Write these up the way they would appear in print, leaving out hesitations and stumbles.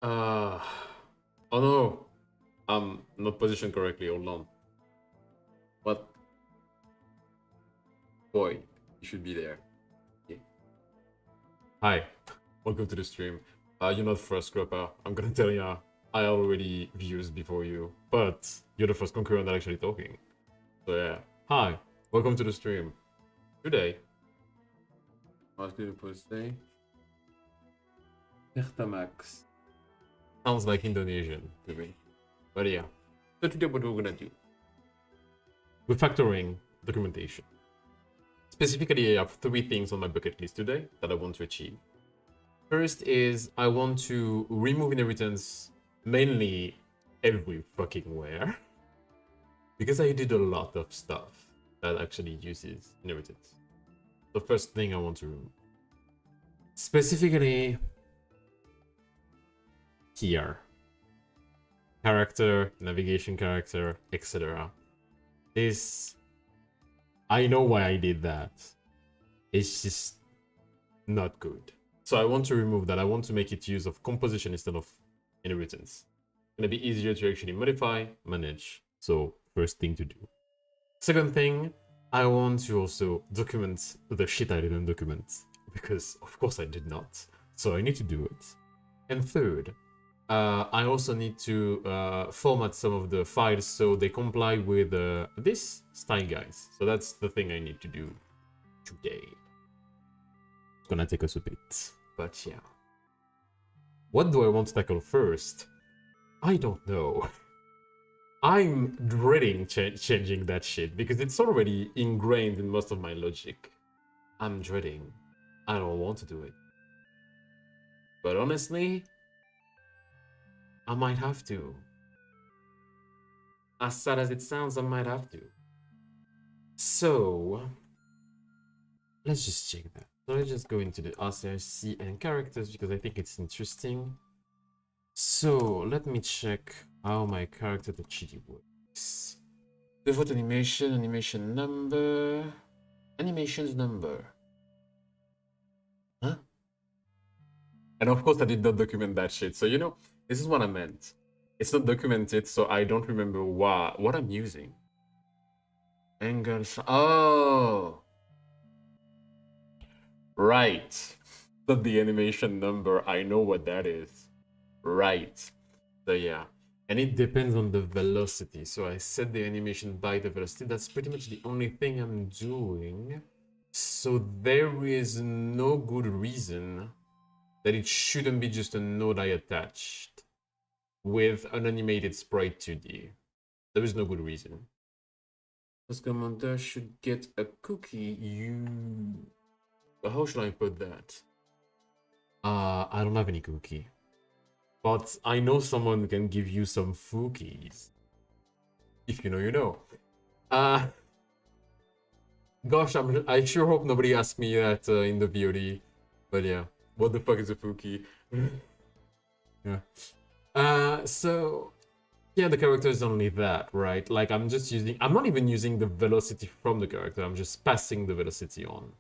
Uh, oh no, I'm not positioned correctly. Hold on. What? Boy, you should be there. Okay. Hi, welcome to the stream. You're not the first scrapper. I'm gonna tell ya, I already views before you, but you're the first concurrent that actually talking. So yeah, hi, welcome to the stream. Today, what's going to say? Max. Sounds like Indonesian to me. But yeah, so today what we're gonna do, refactoring documentation. Specifically, I have 3 things on my bucket list today that I want to achieve. First is I want to remove inheritance mainly every fucking where, because I did a lot of stuff that actually uses inheritance. The first thing I want to remove. Specifically here. Character, navigation character, etc. This, I know why I did that. It's just not good. So I want to remove that. I want to make it use of composition instead of inheritance. It's gonna be easier to actually modify, manage. So first thing to do. Second thing, I want to also document the shit I didn't document, because of course I did not. So I need to do it. And third, I also need to format some of the files so they comply with this style guides. So that's the thing I need to do today. It's gonna take us a bit, but yeah. What do I want to tackle first? I don't know. I'm dreading changing that shit because it's already ingrained in most of my logic. I'm dreading. I don't want to do it. But honestly, I might have to. As sad as it sounds, I might have to. So, let's just check that. So let's just go into the RCRC and characters because I think it's interesting. So, let me check how my character the Chidi works. Default animation, animation number, animations number. Huh? And of course I did not document that shit. So, you know, this is what I meant. It's not documented, so I don't remember what I'm using. Angle, oh! Right. Not the animation number, I know what that is. Right. So yeah. And it depends on the velocity. So I set the animation by the velocity. That's pretty much the only thing I'm doing. So there is no good reason that it shouldn't be just a node I attached with an animated sprite 2D. There is no good reason. This commander should get a cookie. How should I put that? I don't have any cookie. But I know someone can give you some fookies. If you know, you know. Gosh, I sure hope nobody asks me that in the VOD. But yeah, what the fuck is a fookie? Yeah. So yeah, the character is only that, right? Like I'm not even using the velocity from the character. I'm just passing the velocity on.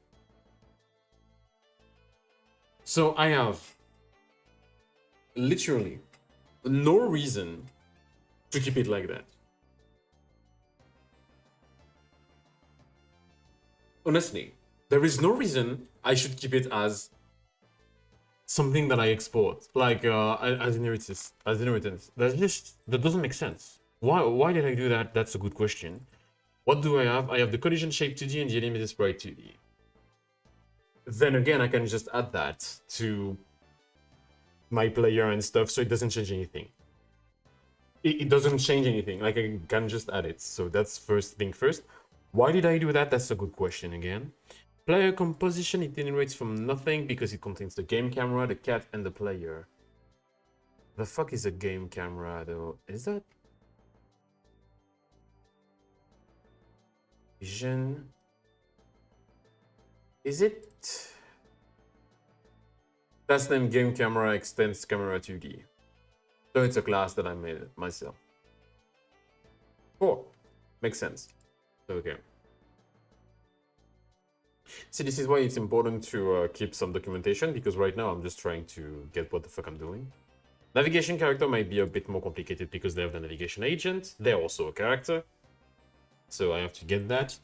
So I have literally no reason to keep it like that. Honestly, there is no reason I should keep it as something that I export, like as inheritance. That doesn't make sense. Why did I do that? That's a good question. What do I have? I have the collision shape 2D and the animated sprite 2D. Then again, I can just add that to my player and stuff, so it doesn't change anything. It doesn't change anything. Like I can just add it. So that's first thing first. Why did I do that? That's a good question again. Player composition, it generates from nothing because it contains the game camera, the cat, and the player. The fuck is a game camera though? Is that vision? Is it? That's named game camera extends camera 2D. So it's a class that I made myself. Cool. Makes sense. Okay. See, this is why it's important to keep some documentation, because right now I'm just trying to get what the fuck I'm doing. Navigation character might be a bit more complicated because they have the navigation agent. They're also a character. So I have to get that.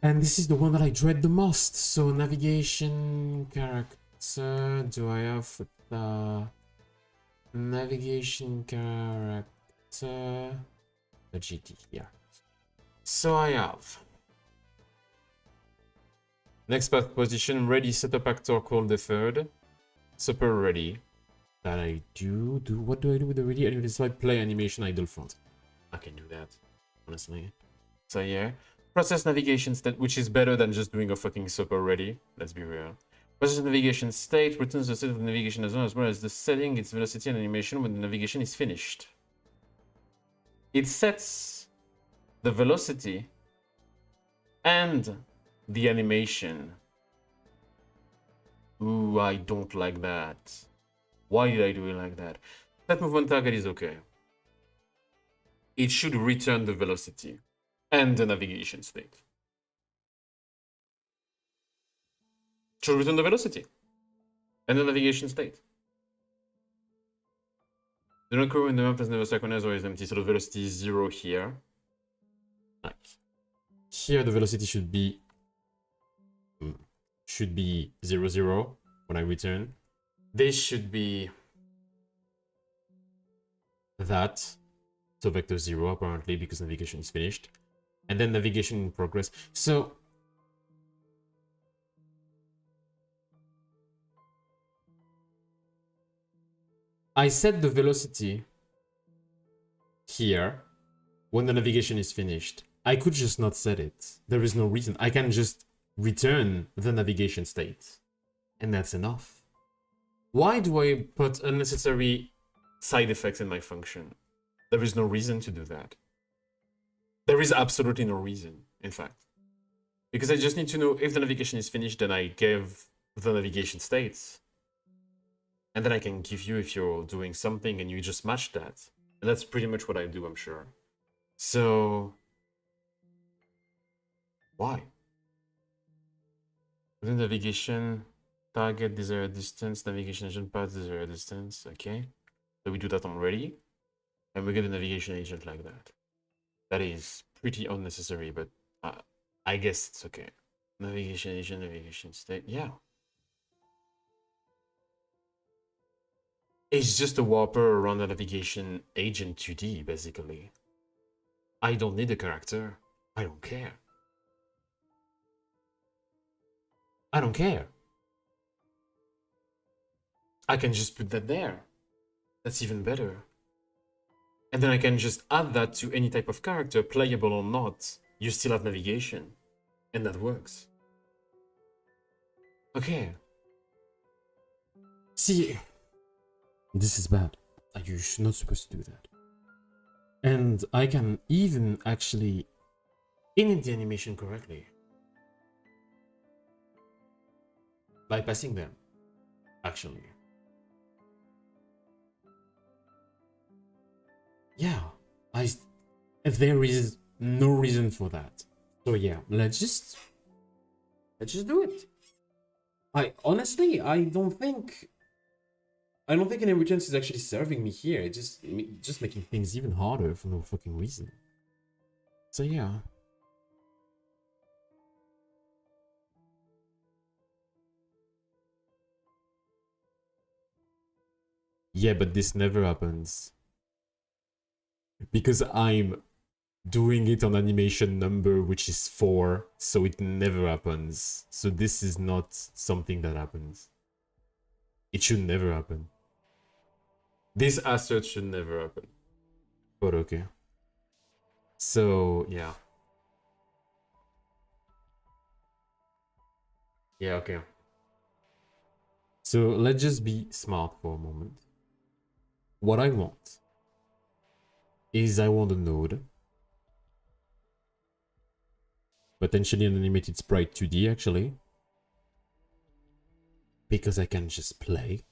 And this is the one that I dread the most. So navigation character, do I have the navigation character? The GT, yeah. So I have next path position, ready setup actor called deferred, super ready. That I do. What do I do with the ready? It's like play animation idle front. I can do that, honestly. So yeah, process navigation state, which is better than just doing a fucking super ready. Let's be real. Process navigation state returns the state of the navigation as well as the setting, its velocity and animation when the navigation is finished. It sets the velocity and the animation. Ooh, I don't like that. Why did I do it like that? That movement target is okay. It should return the velocity and the navigation state. Should return the velocity and the navigation state. Do not occur when the map is never synchronized or is empty. So the velocity is 0 here. Nice. Here the velocity should be 0, 0 when I return. This should be that, so vector 0 apparently because navigation is finished, and then navigation in progress. So I set the velocity here when the navigation is finished. I could just not set it. There is no reason. I can just return the navigation state, and that's enough. Why do I put unnecessary side effects in my function? There is no reason to do that. There is absolutely no reason, in fact. Because I just need to know if the navigation is finished, then I give the navigation states. And then I can give you if you're doing something and you just match that. And that's pretty much what I do, I'm sure. So why? Within navigation, target desired distance, navigation agent path desired distance. Okay. So we do that already. And we get a navigation agent like that. That is pretty unnecessary, but I guess it's okay. Navigation agent, navigation state. Yeah. It's just a warper around the navigation agent 2D, basically. I don't need a character. I don't care. I don't care. I can just put that there. That's even better. And then I can just add that to any type of character, playable or not. You still have navigation. And that works. Okay. See, this is bad. You're not supposed to do that. And I can even actually init the animation correctly. Bypassing them, actually. Yeah, there is no reason for that. So yeah, let's just do it. Honestly, I don't think inheritance is actually serving me here. It's just making things even harder for no fucking reason. So yeah. Yeah, but this never happens. Because I'm doing it on animation number, which is 4, so it never happens. So this is not something that happens. It should never happen. This assert should never happen. But okay. So, yeah. Yeah, okay. So let's just be smart for a moment. What I want is I want a node. Potentially an animated sprite 2D, actually. Because I can just play.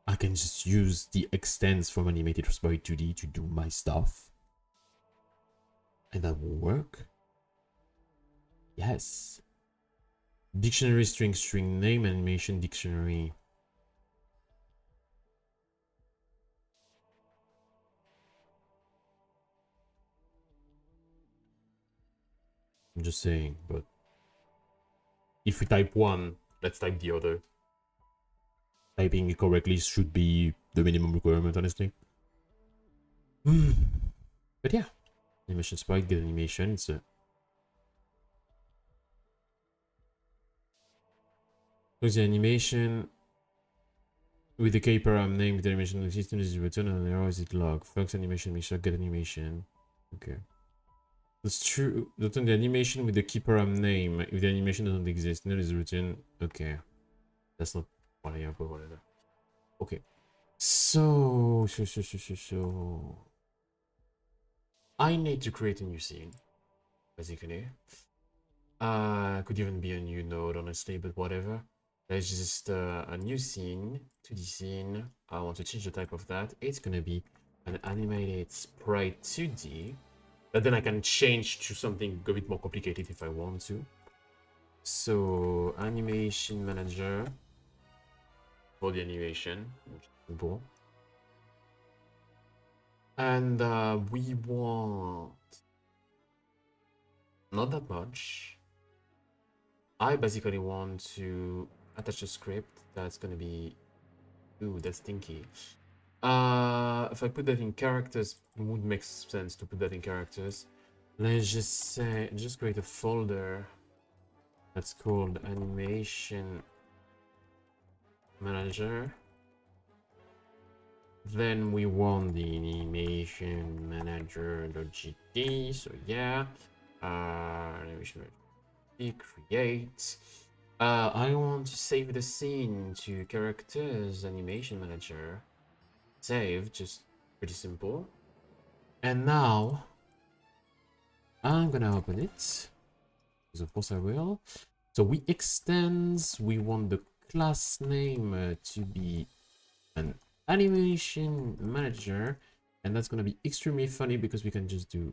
I can just use the extents from animated sprite 2D to do my stuff. And that will work. Yes. Dictionary string name animation dictionary. I'm just saying, but if we type one, let's type the other. Typing it correctly should be the minimum requirement, honestly. But yeah, animation sprite, get animation. It's a the animation with the k param name. The animation of the system is returned on an error. Is it log? Flux animation, make sure get animation. Okay. That's true. Return the animation with the key param name. If the animation doesn't exist, null is written. Okay. That's not what I have, but whatever. Okay. So I need to create a new scene, basically. Could even be a new node, honestly, but whatever. There's just a new scene, 2D scene. I want to change the type of that. It's gonna be an animated sprite 2D. But then I can change to something a bit more complicated if I want to. So, animation manager for the animation. Simple. And we want not that much. I basically want to attach a script that's gonna be, ooh, that's stinky. If I put that in characters, it would make sense to put that in characters. Let's just say, just create a folder that's called animation manager. Then we want the animation manager.gd. So yeah, animation manager create. I want to save the scene to characters animation manager. Save, just pretty simple. And now I'm gonna open it, because of course I will. So we want the class name to be an animation manager, and that's gonna be extremely funny because we can just do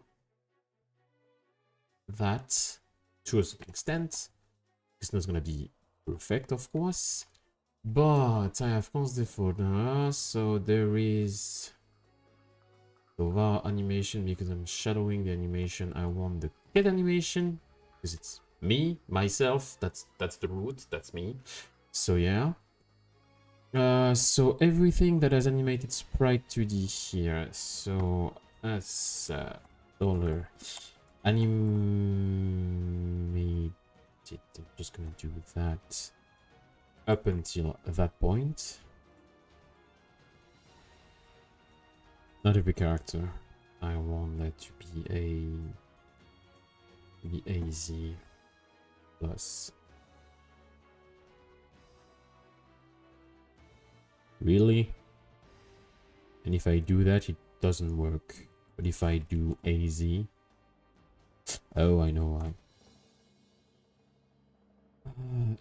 that to a certain extent. It's not gonna be perfect, of course, but I have cons default, so there is var animation because I'm shadowing the animation. I want the kid animation because it's me, myself. That's the root. That's me. So yeah. So everything that has animated sprite 2D here. So that's dollar animated. I'm just gonna do that up until that point. Not every character. I want that to be AZ plus. Really? And if I do that, it doesn't work. But if I do AZ, oh, I know why.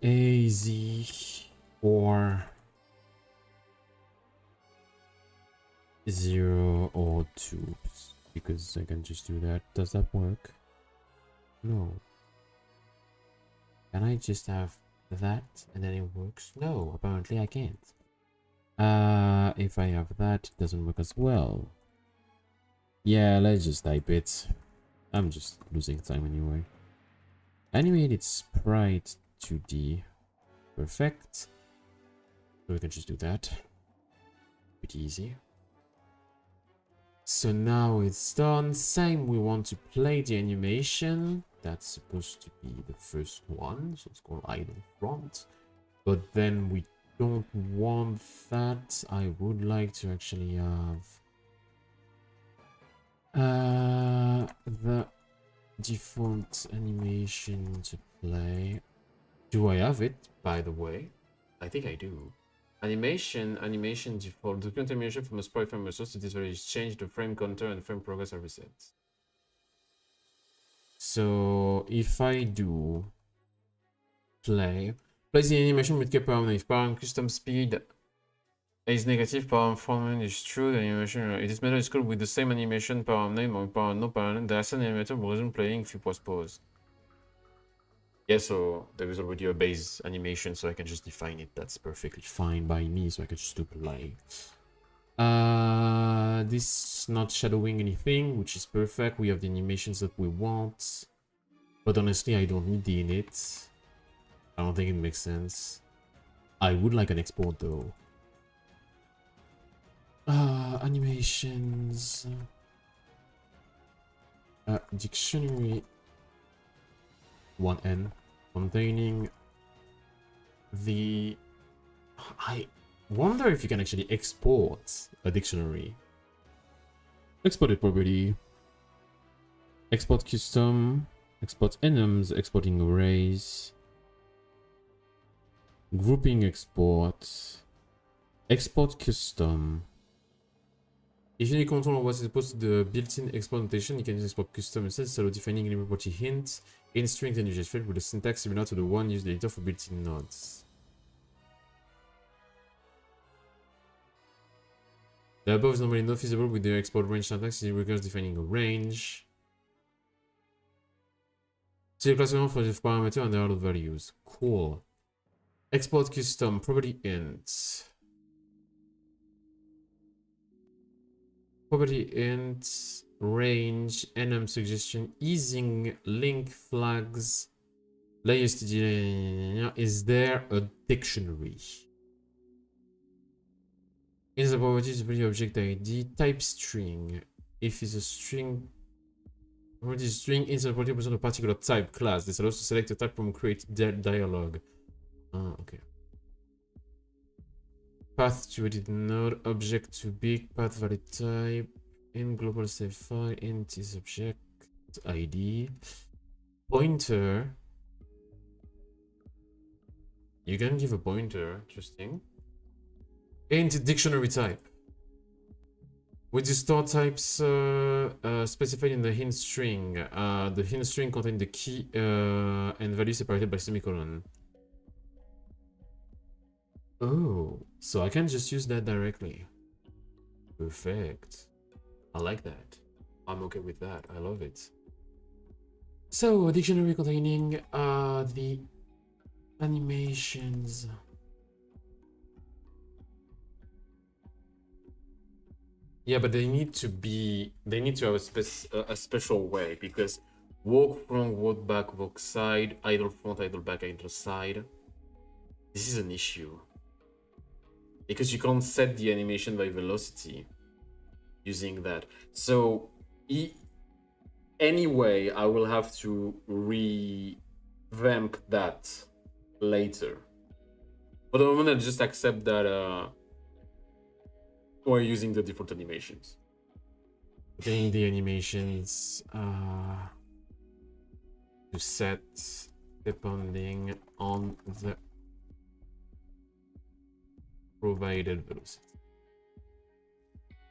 AZ or 0 or 2, because I can just do that. Does that work? No. Can I just have that and then it works? No, apparently I can't. If I have that, it doesn't work as well. Yeah, let's just type it. I'm just losing time anyway. Animated sprite 2D. Perfect. So we can just do that. Pretty easy. So now it's done. Same, we want to play the animation. That's supposed to be the first one. So it's called idle front. But then we don't want that. I would like to actually have the default animation to play. Do I have it, by the way? I think I do. Animation default. The current animation from a sprite frame resource to this value is changed. The frame counter and the frame progress are reset. So if I do play the animation with param if param custom speed is negative, param front is true, the animation it is method is called with the same animation param name or param no param. The asset animator will resume playing if you pause. Yeah, so there is already a base animation, so I can just define it. That's perfectly fine by me, so I can just do play. This is not shadowing anything, which is perfect. We have the animations that we want. But honestly, I don't need the init. I don't think it makes sense. I would like an export though. Animations. Dictionary 1N containing the... I wonder if you can actually export a dictionary. Exported property. Export custom. Export enums. Exporting arrays. Grouping export. Export custom. If you need control on what is supposed to the built-in export notation, you can use export custom instead, so defining limit property hint in strings and uses field with a syntax similar to the one used later for built-in nodes. The above is normally not feasible with the export range syntax. It requires defining a range. See the class for the parameter and the output values. Cool. Export custom property int. Property int range enum suggestion easing link flags layers to the... Is there a dictionary? Is the properties of the object ID type string. If it's a string, property string is a property of a particular type class. This allows to select a type from create dialog. Okay. Path to edit node, object to big, path valid type, in global save file, int is object ID, pointer. You can give a pointer, interesting. Int dictionary type. With the store types specified in the hint string, the hint string contains the key and value separated by semicolon. Oh, so I can just use that directly. Perfect. I like that. I'm okay with that. I love it. So, a dictionary containing the animations. Yeah, but they need to have a special way, because walk front, walk back, walk side, idle front, idle back, idle side. This is an issue. Because you can't set the animation by velocity using that. So anyway, I will have to revamp that later. For the moment, I'll just accept that we're using the default animations. Getting the animations to set depending on the provided velocity.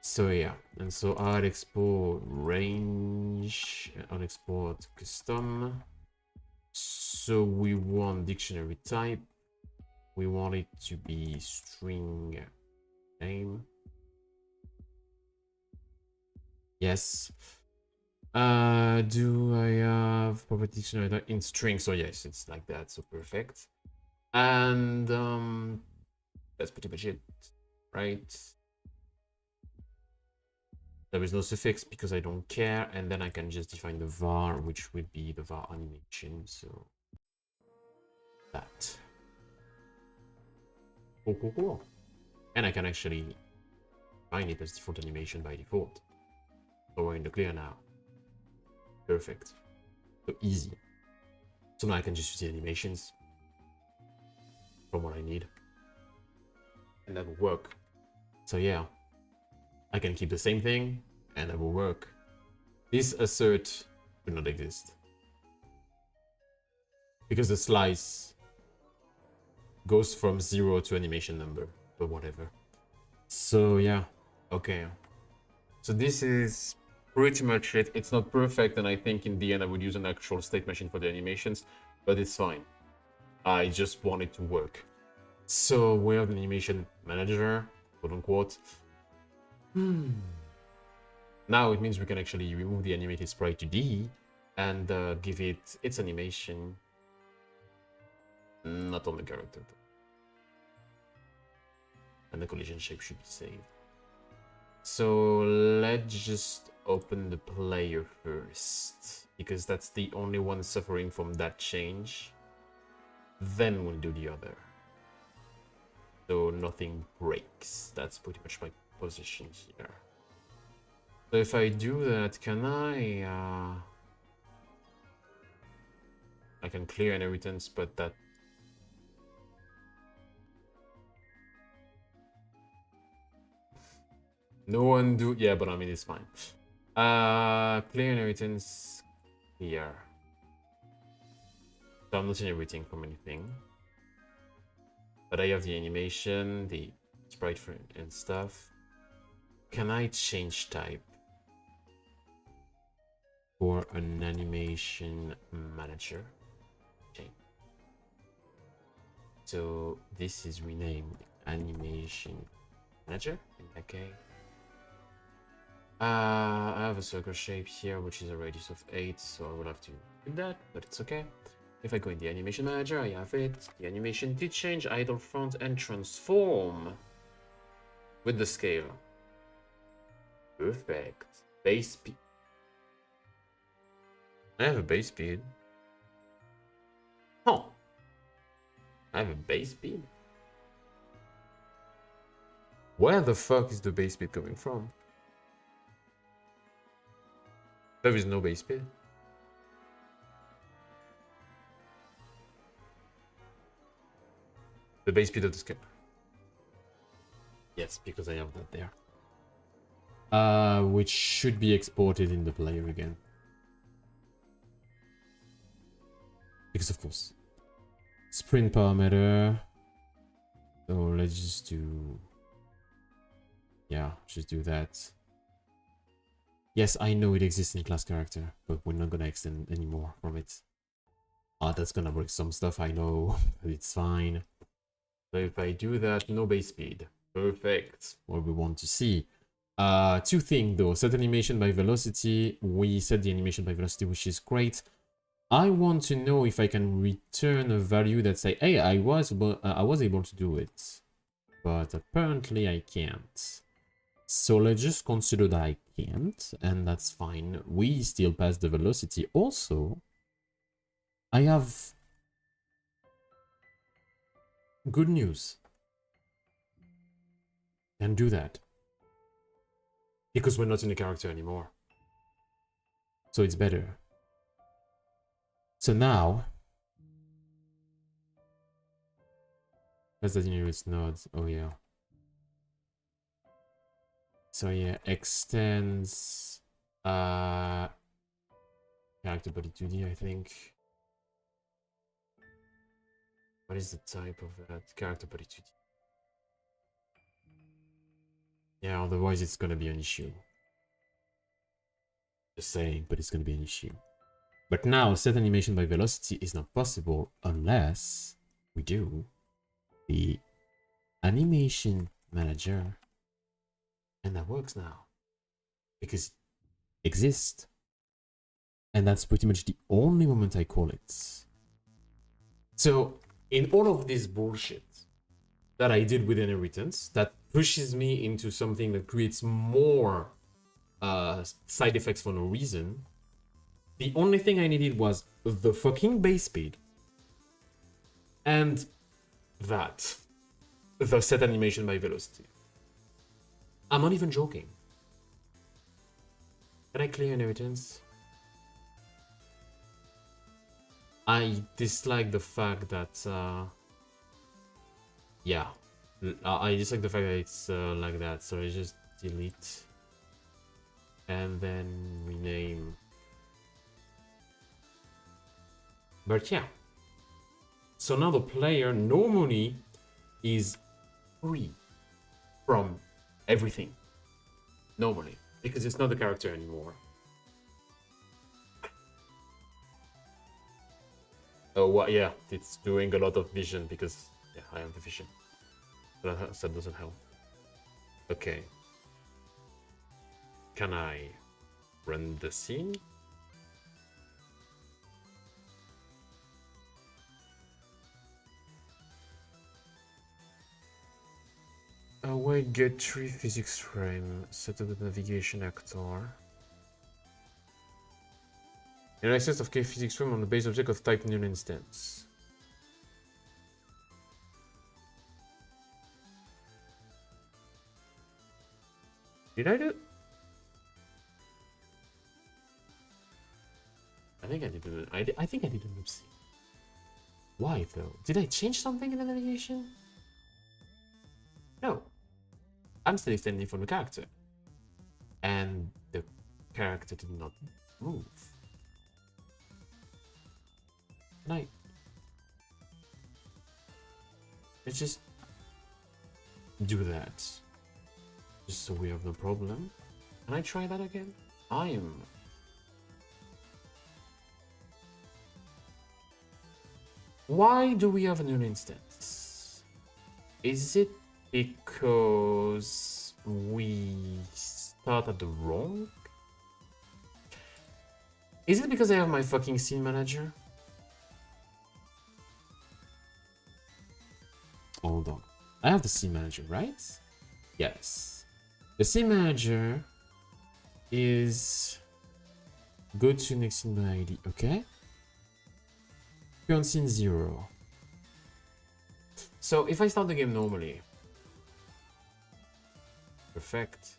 So yeah, and so I'll export range, I'll export custom. So we want dictionary type. We want it to be string name. Yes. Do I have property dictionary in string? So yes, it's like that. So perfect. And that's pretty much it, right? There is no suffix because I don't care, and then I can just define the var, which would be the var animation. So that. Cool. And I can actually find it as default animation by default. So we're in the clear now. Perfect. So easy. So now I can just use the animations from what I need, and that will work. So yeah, I can keep the same thing, and that will work. This assert should not exist because the slice goes from 0 to animation number, but whatever. So yeah, okay. So this is pretty much it. It's not perfect, and I think in the end I would use an actual state machine for the animations, but it's fine. I just want it to work. So we have the animation manager, quote unquote. Now it means we can actually remove the animated sprite to D and give it its animation, not on the character though. And the collision shape should be saved. So let's just open the player first, because that's the only one suffering from that change. Then we'll do the other. So nothing breaks. That's pretty much my position here. So if I do that, can I can clear inheritance, but that no one do, yeah, but I mean it's fine. Clear inheritance here. So I'm not inheriting from anything, but I have the animation, the sprite and stuff. Can I change type for an animation manager? Okay. So this is renamed animation manager in that case. I have a circle shape here, which is a radius of 8, so I will have to do that, but it's okay. If I go in the animation manager, I have it. The animation did change, idle front and transform with the scale. Perfect. Base speed. I have a base speed. Huh. I have a base speed. Where the fuck is the base speed coming from? There is no base speed. The base speed of the skip. Yes, because I have that there. Which should be exported in the player again. Because of course. Sprint parameter. So let's just do... Yeah, just do that. Yes, I know it exists in class character, but we're not gonna extend any more from it. That's gonna break some stuff, I know. It's fine. So if I do that, no base speed. Perfect. What we want to see. Two things though. Set animation by velocity. We set the animation by velocity, which is great. I want to know if I can return a value that say, hey, I was able to do it. But apparently I can't. So let's just consider that I can't, and that's fine. We still pass the velocity. Also, I have good news. Can do that. Because we're not in the character anymore. So it's better. So now, that's the nearest node. Oh yeah. So yeah, extends character body 2D, I think. What is the type of that? Character body 2D. Yeah, otherwise it's gonna be an issue. Just saying, but it's gonna be an issue. But now set animation by velocity is not possible unless we do the animation manager. And that works now. Because it exists. And that's pretty much the only moment I call it. So in all of this bullshit that I did with inheritance, that pushes me into something that creates more side effects for no reason, the only thing I needed was the fucking base speed and that, the set animation by velocity. I'm not even joking. Can I clear inheritance? I dislike the fact that, yeah, I dislike the fact that it's like that. So I just delete and then rename. But yeah, so now the player normally is free from everything, normally, because it's not the character anymore. Oh, well, yeah, it's doing a lot of vision because, yeah, I have the vision. But that doesn't help. Okay. Can I run the scene? Await get 3 physics frame, set up the navigation actor. In access of K physics frame on the base object of type null instance. Did I do? I think I did. I think I did an oopsie. Why though? Did I change something in the navigation? No. I'm still extending from the character. And the character did not move. Let's just do that. Just so we have no problem. Can I try that again? Why do we have a new instance? Is it because we started the wrong? Is it because I have my fucking scene manager? Hold on. I have the scene manager, right? Yes. The scene manager is go to next scene by ID, okay? Current scene 0. So if I start the game normally, Perfect.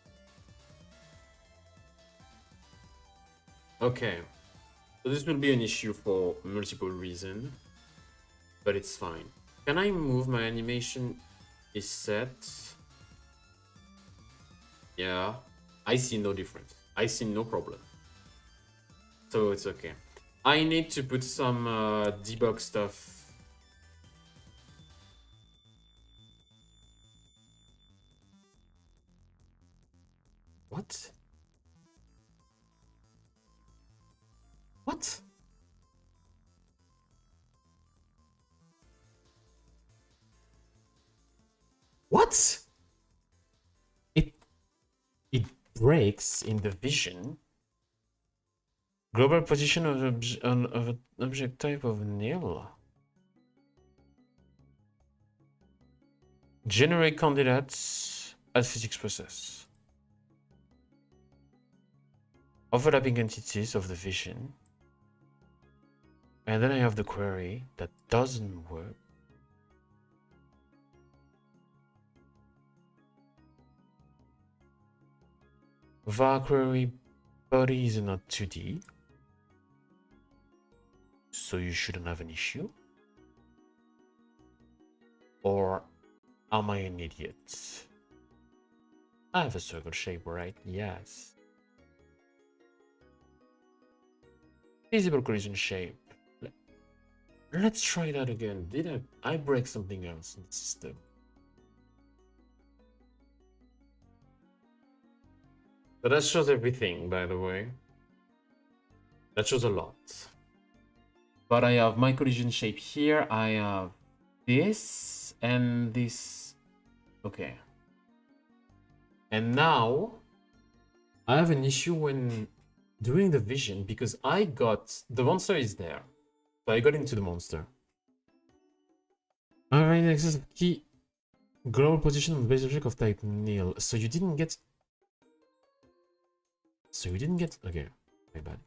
Okay. So this will be an issue for multiple reasons, but it's fine. Can I move my animation is set? Yeah. I see no difference. I see no problem. So it's okay. I need to put some debug stuff. What? What? What? It breaks in the vision. Global position of an object type of nil. Generate candidates at physics process. Overlapping entities of the vision. And then I have the query that doesn't work. var query body is not 2D. So you shouldn't have an issue. Or am I an idiot? I have a circle shape, right? Yes. Visible collision shape. Let's try that again. Did I break something else in the system? So that shows everything, by the way. That shows a lot. But I have my collision shape here. I have this and this. Okay. And now I have an issue when doing the vision because I got the monster is there. So I got into the monster. Alright, access key global position on the base object of type nil. So you didn't get. Okay, my bad.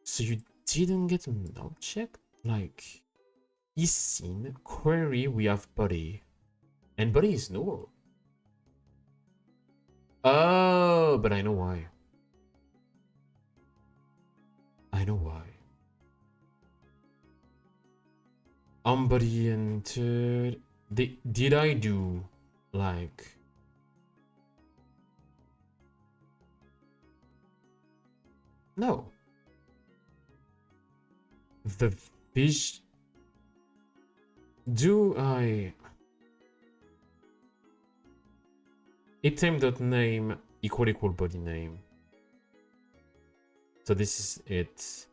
So you didn't get an object? Like, is seen, query, we have body. And body is null. Oh, but I know why. I know why. Body entered. Did I do, like... No. The fish. Do I item.name equal body name? So this is it.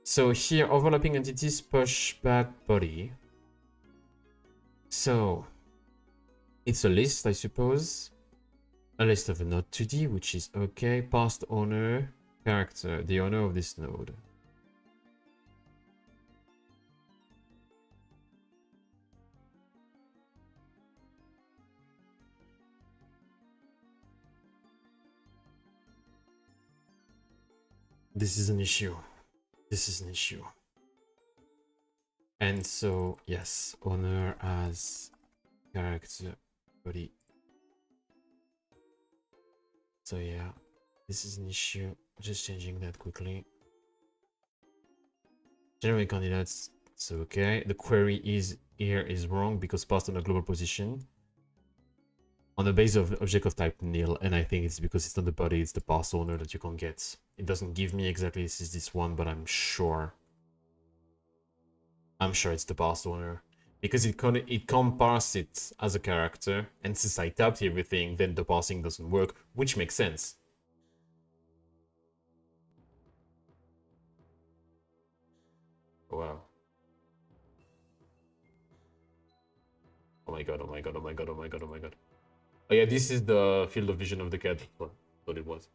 So here overlapping entities push back body. So it's a list, I suppose. A list of a node 2D, which is okay. Past owner character, the owner of this node. This is an issue. This is an issue. And so, yes, owner as character body. So yeah, this is an issue. Just changing that quickly. Generate candidates. So okay. The query is here is wrong because passed on a global position. On the base of object of type nil, and I think it's because it's not the body, it's the pass owner that you can't get. It doesn't give me exactly this is this one, but I'm sure it's the pass owner. Because it can't parse it as a character, and since I tapped everything, then the parsing doesn't work, which makes sense. Wow. Oh my god, oh my god, oh my god, oh my god, oh my god. Oh yeah, this is the field of vision of the cat. Well, thought it was.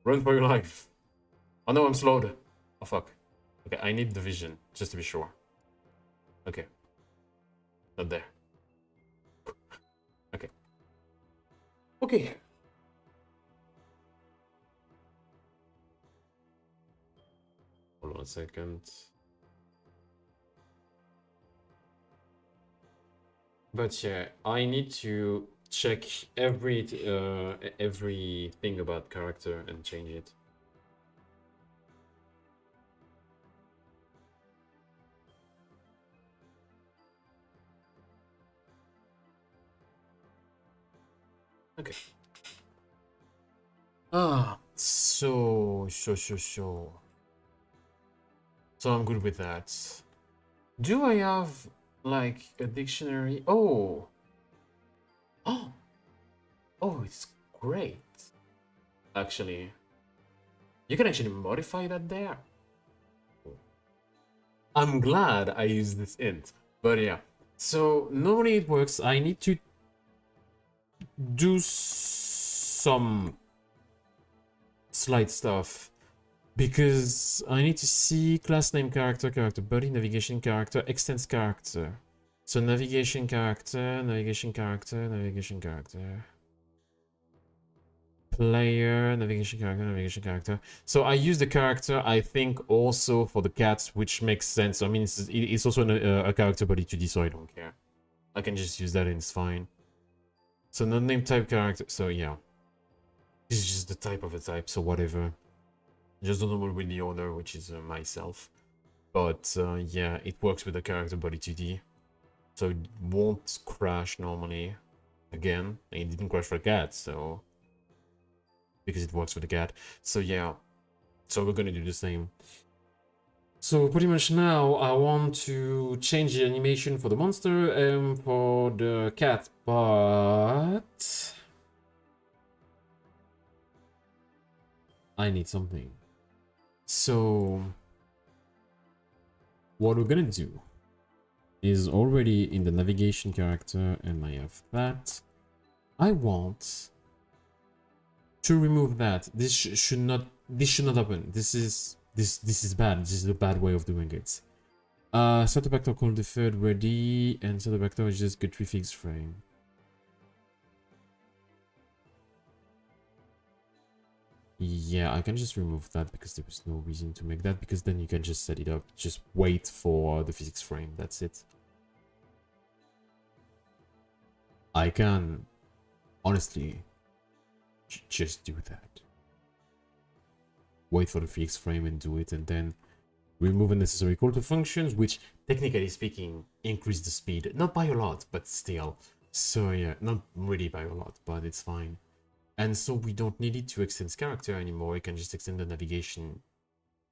Run for your life. Oh no, I'm slowed. Oh fuck. Okay, I need the vision, just to be sure. Okay. Not there. Okay. Okay. Hold on a second. But yeah, I need to check everything about character and change it. Okay. So I'm good with that. Do I have like a dictionary? Oh, it's great. Actually, you can actually modify that there. I'm glad I used this int, but yeah. So normally it works. I need to do some slight stuff because I need to see class name character, character body, navigation character, extends character. So navigation character, navigation character, navigation character. Player, navigation character, navigation character. So I use the character, I think, also for the cats, which makes sense. I mean, it's also a character body 2D, so I don't care. I can just use that and it's fine. So non-name type character. So yeah, this is just the type of a type. So whatever. Just don't know with the owner, which is myself. But yeah, it works with the character body 2D, so it won't crash normally. Again, it didn't crash for the cat, so because it works for the cat. So yeah, so we're gonna do the same. So pretty much now I want to change the animation for the monster and for the cat, but I need something. So what we're gonna do is already in the navigation character, and I have that. I want to remove that. This should not happen. This is bad. This is a bad way of doing it. Set the vector called deferred ready, and set the vector is just get prefix frame. Yeah, I can just remove that because there was no reason to make that, because then you can just set it up. Just wait for the physics frame. That's it. I can honestly just do that. Wait for the physics frame and do it, and then remove unnecessary call to functions, which technically speaking increase the speed. Not by a lot, but still. So yeah, not really by a lot, but it's fine. And so we don't need it to extend character anymore. We can just extend the navigation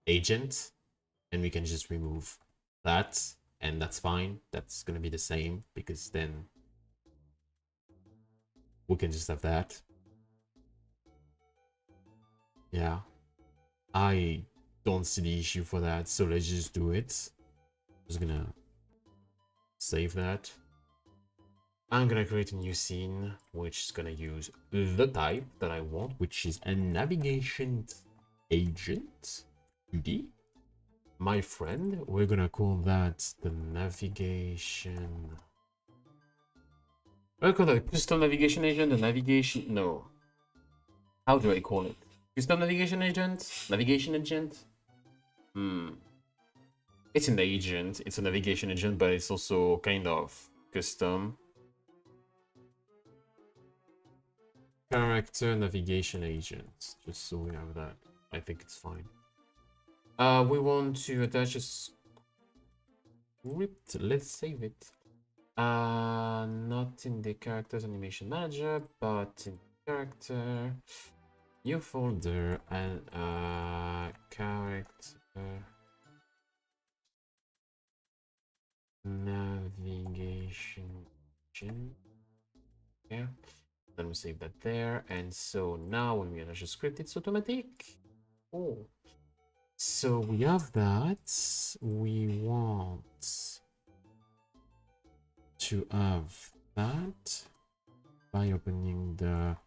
agent, and we can just remove that, and that's fine. That's gonna be the same, because then we can just have that. Yeah, I don't see the issue for that, so let's just do it. Just gonna save that. I'm gonna create a new scene, which is gonna use the type that I want, which is a navigation agent 2D. My friend, we're gonna call that the navigation. I call that custom navigation agent, the navigation. No. How do I call it? Custom navigation agent? Navigation agent? It's an agent, it's a navigation agent, but it's also kind of custom. Character navigation agent, just so we have that. I think it's fine. We want to attach a script. Let's save it. Not in the characters animation manager, but in character, new folder, and character navigation. Yeah. Then we save that there, and so now when we attach a script, it's automatic. Oh, so we have that. We want to have that by opening the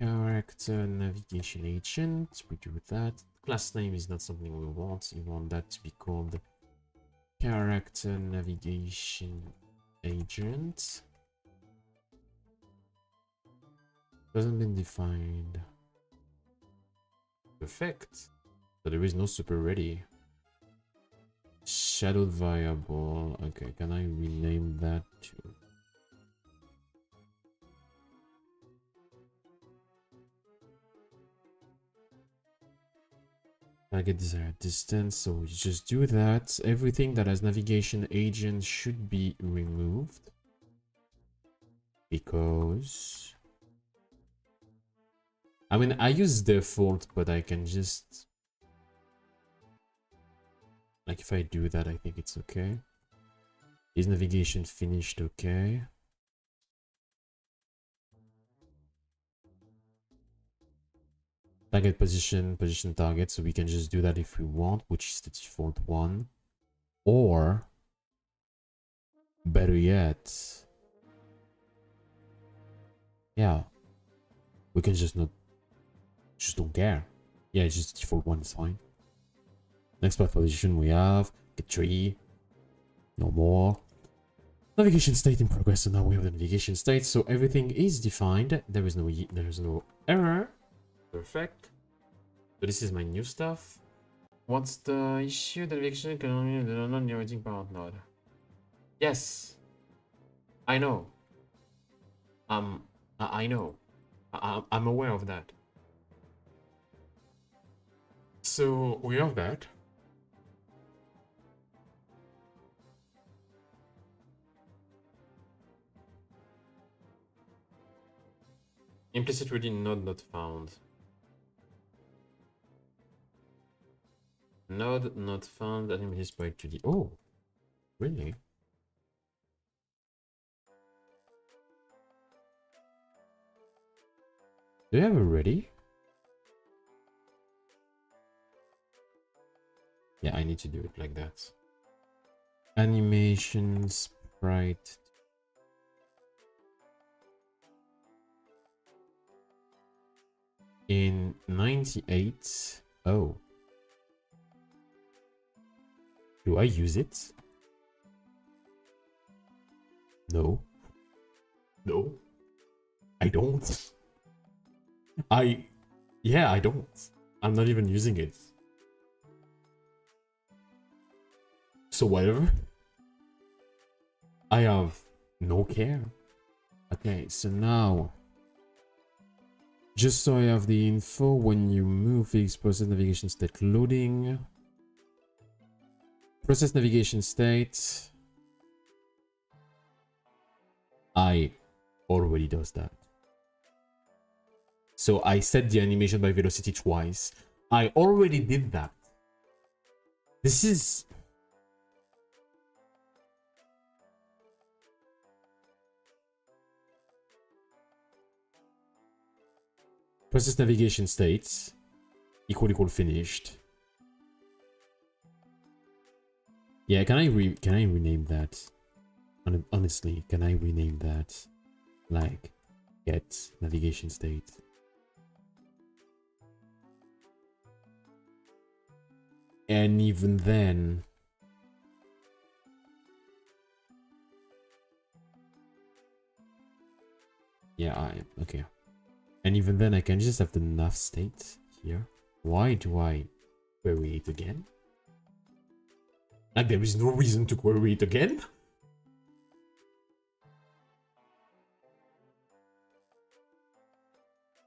character navigation agent. We do that. Class name is not something we want. We want that to be called character navigation agent. Hasn't been defined. Perfect. So there is no super ready. Shadowed variable. Okay, can I rename that to Target desired distance, so you just do that. Everything that has navigation agent should be removed. Because... I mean, I use default, but I can just... Like, if I do that, I think it's okay. Is navigation finished? Okay. Target position, position target, so we can just do that if we want, which is the default one. Or, better yet, yeah, we can just don't care. Yeah, it's just the default one, it's fine. Next path position we have get tree, no more. Navigation state in progress, so now we have the navigation state, so everything is defined. There is no error. Perfect. So this is my new stuff. What's the issue? The navigation can only the non-narrating part node. Yes, I know. I know. I'm aware of that. So we have that. Implicit reading node not found. Node not found. Animated sprite to the. Oh, really? Do you have it ready? Yeah, I need to do it like that. Animation sprite. In 98. Oh. Do I use it? No. No. I don't. Yeah, I don't. I'm not even using it. So whatever. I have no care. Okay, so now, just so I have the info, when you move fix process navigation state loading. Process navigation state. I already does that. So I set the animation by velocity twice. I already did that. This is... Process navigation state equal finished. Yeah, can I rename that? Honestly, can I rename that? Like, get navigation state. And even then, yeah, okay. And even then, I can just have the nav state here. Why do I query it again? Like, there is no reason to query it again.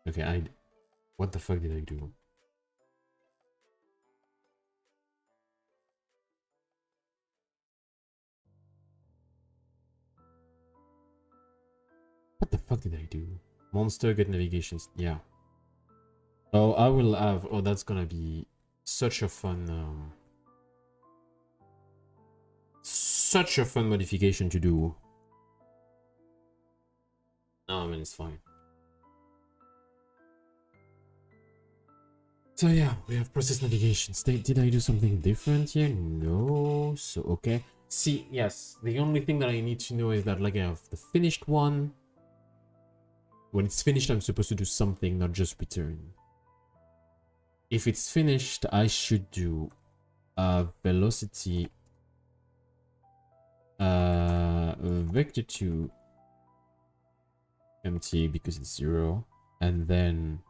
Okay, what the fuck did I do? What the fuck did I do? Monster get navigations. Yeah. Oh, I will have. Oh, that's gonna be such a fun. Such a fun modification to do. No, I mean, it's fine. So yeah, we have process navigation state. Did I do something different here? No. So okay. See, yes. The only thing that I need to know is that, like, I have the finished one. When it's finished, I'm supposed to do something, not just return. If it's finished, I should do velocity vector 2 empty because it's 0, and then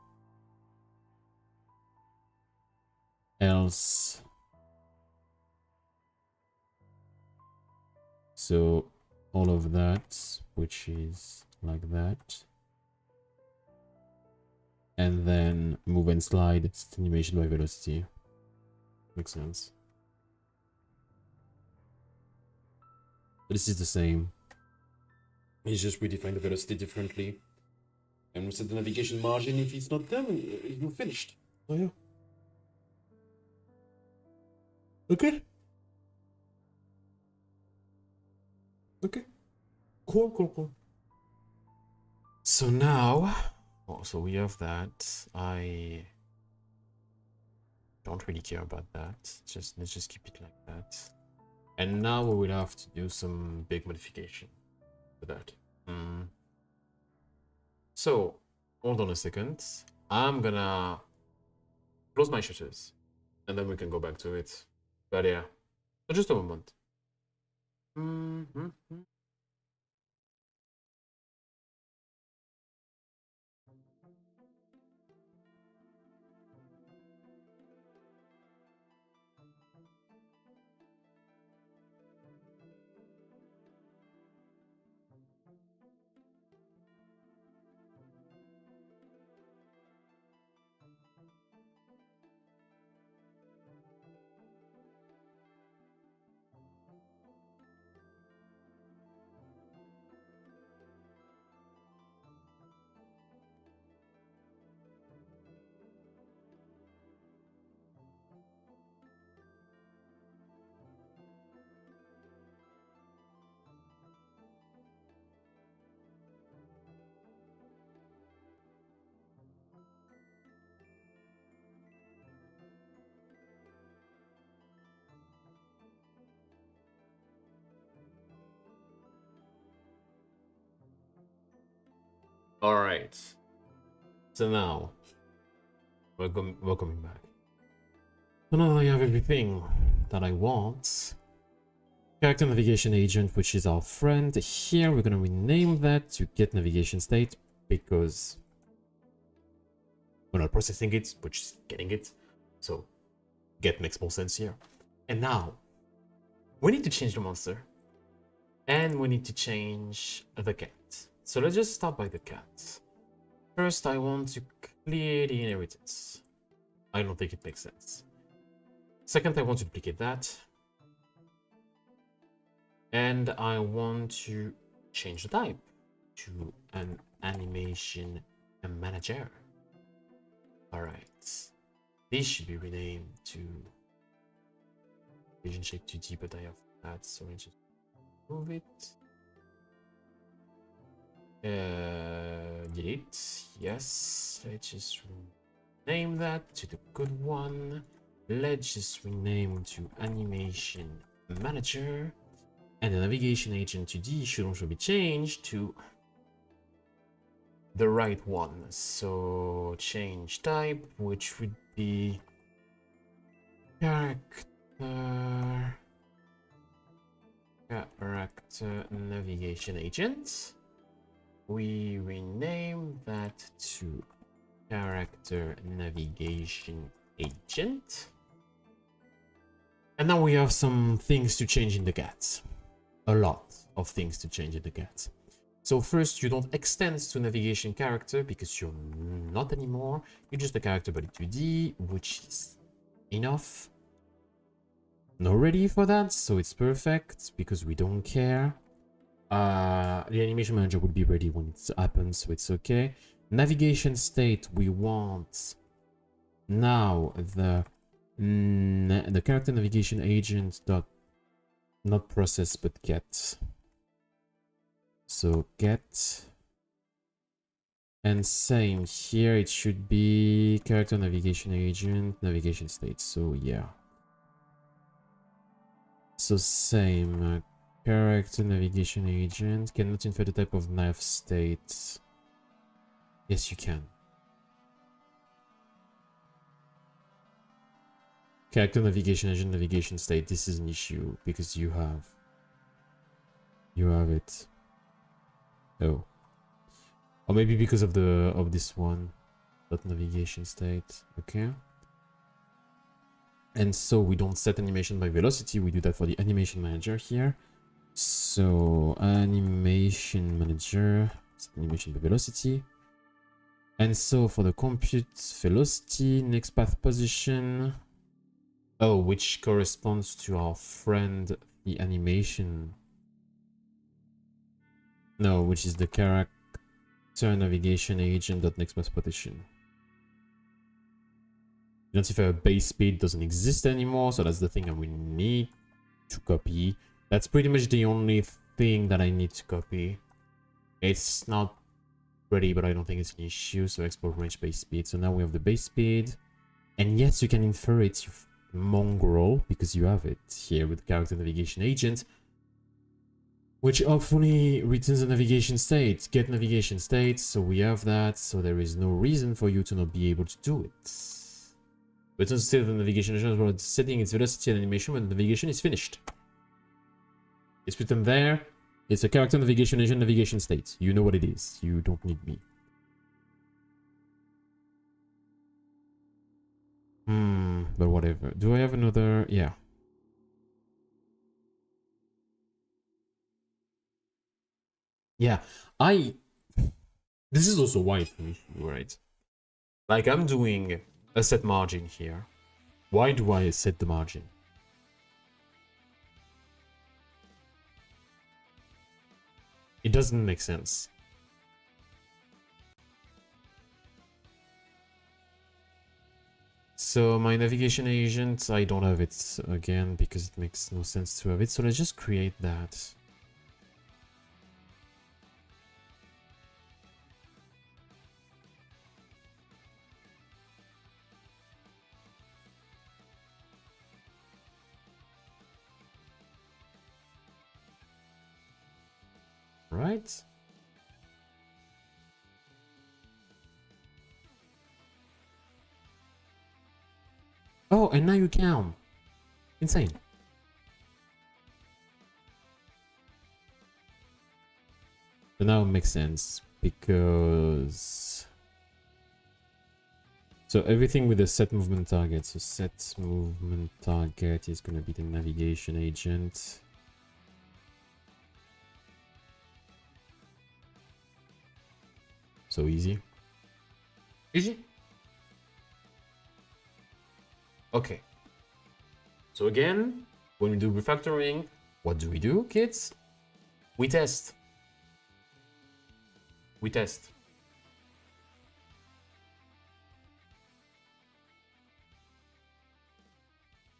else. So all of that, which is like that. And then move and slide animation by velocity. Makes sense. But this is the same. It's just we define the velocity differently. And we set the navigation margin. If it's not done, you're finished. Oh yeah. Okay. Okay. Cool. So now, so we have that. I don't really care about that. Let's just keep it like that. And now we will have to do some big modification for that. So hold on a second. I'm gonna close my shutters, and then we can go back to it. But yeah, so just a moment. All right. So now, welcoming back. So now I have everything that I want. Character navigation agent, which is our friend. Here we're gonna rename that to get navigation state because we're not processing it, we're just getting it. So get makes more sense here. And now we need to change the monster, and we need to change the cat. So let's just start by the cat. First, I want to clear the inheritance. I don't think it makes sense. Second, I want to duplicate that. And I want to change the type to an animation manager. All right. This should be renamed to vision shape 2D, but I have that, so let's just move it. Delete. Yes. Let's just rename that to the good one. Let's just rename to animation manager. And the navigation agent 2D should also be changed to the right one. So change type, which would be character navigation agent. We rename that to character navigation agent. And now we have some things to change in the cat. A lot of things to change in the cat. So first, you don't extend to navigation character because you're not anymore. You're just a character body 2D, which is enough. Not ready for that, so it's perfect because we don't care. The animation manager would be ready when it happens, so it's okay. Navigation state, we want now the character navigation agent dot not process but get. So get, and same here, it should be character navigation agent navigation state. So yeah, so same character navigation agent cannot infer the type of nav state. Yes, you can. Character navigation agent navigation state. This is an issue because you have it. Oh, or maybe because of this one, dot navigation state. Okay. And so we don't set animation by velocity. We do that for the animation manager here. So animation manager, set animation by velocity. And so for the compute velocity, next path position, Oh, which corresponds to our friend, the animation. No, which is the character navigation agent dot next mass position. Identify a base speed doesn't exist anymore, so that's the thing I will need to copy. That's pretty much the only thing that I need to copy. It's not ready, but I don't think it's an issue. So export range base speed. So now we have the base speed. And yes, you can infer it, you mongrel, because you have it here with character navigation agent, which hopefully returns a navigation state. Get navigation state, so we have that, so there is no reason for you to not be able to do it. Returns state of the navigation agent as well as setting its velocity and animation when the navigation is finished. It's written there. It's a character navigation agent navigation state. You know what it is. You don't need me. But whatever. Do I have another? Yeah. Yeah, this is also why for me, right? Like I'm doing a set margin here. Why do I set the margin? It doesn't make sense. So my navigation agent, I don't have it again because it makes no sense to have it. So let's just create that. Right? Oh, and now you can. Insane. So now it makes sense because... So everything with a set movement target. So set movement target is going to be the navigation agent. So easy. Easy. Okay. So again, when we do refactoring, what do, kids? We test. We test.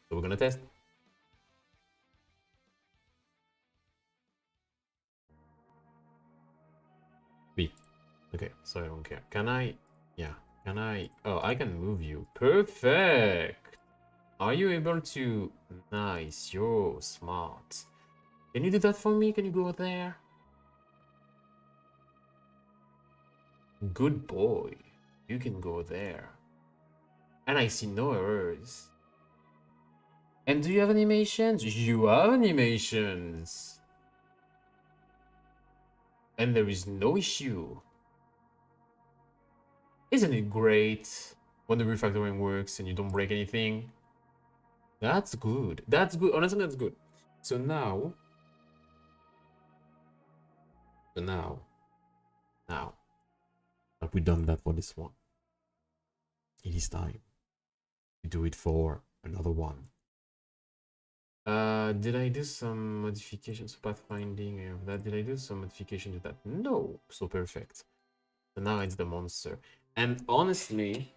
So we're gonna test. B. Okay, so I don't care. Can I? Yeah. Can I? Oh, I can move you. Perfect. Are you able to? Nice. You're smart. Can you do that for me? Can you go there? Good boy. You can go there. And I see no errors. And do you have animations? You have animations. And there is no issue. Isn't it great when the refactoring works and you don't break anything? That's good. That's good. Honestly, that's good. So now, have we done that for this one? It is time to do it for another one. Did I do some modifications to pathfinding of that? Did I do some modification to that? No. So perfect. So now it's the monster. And honestly,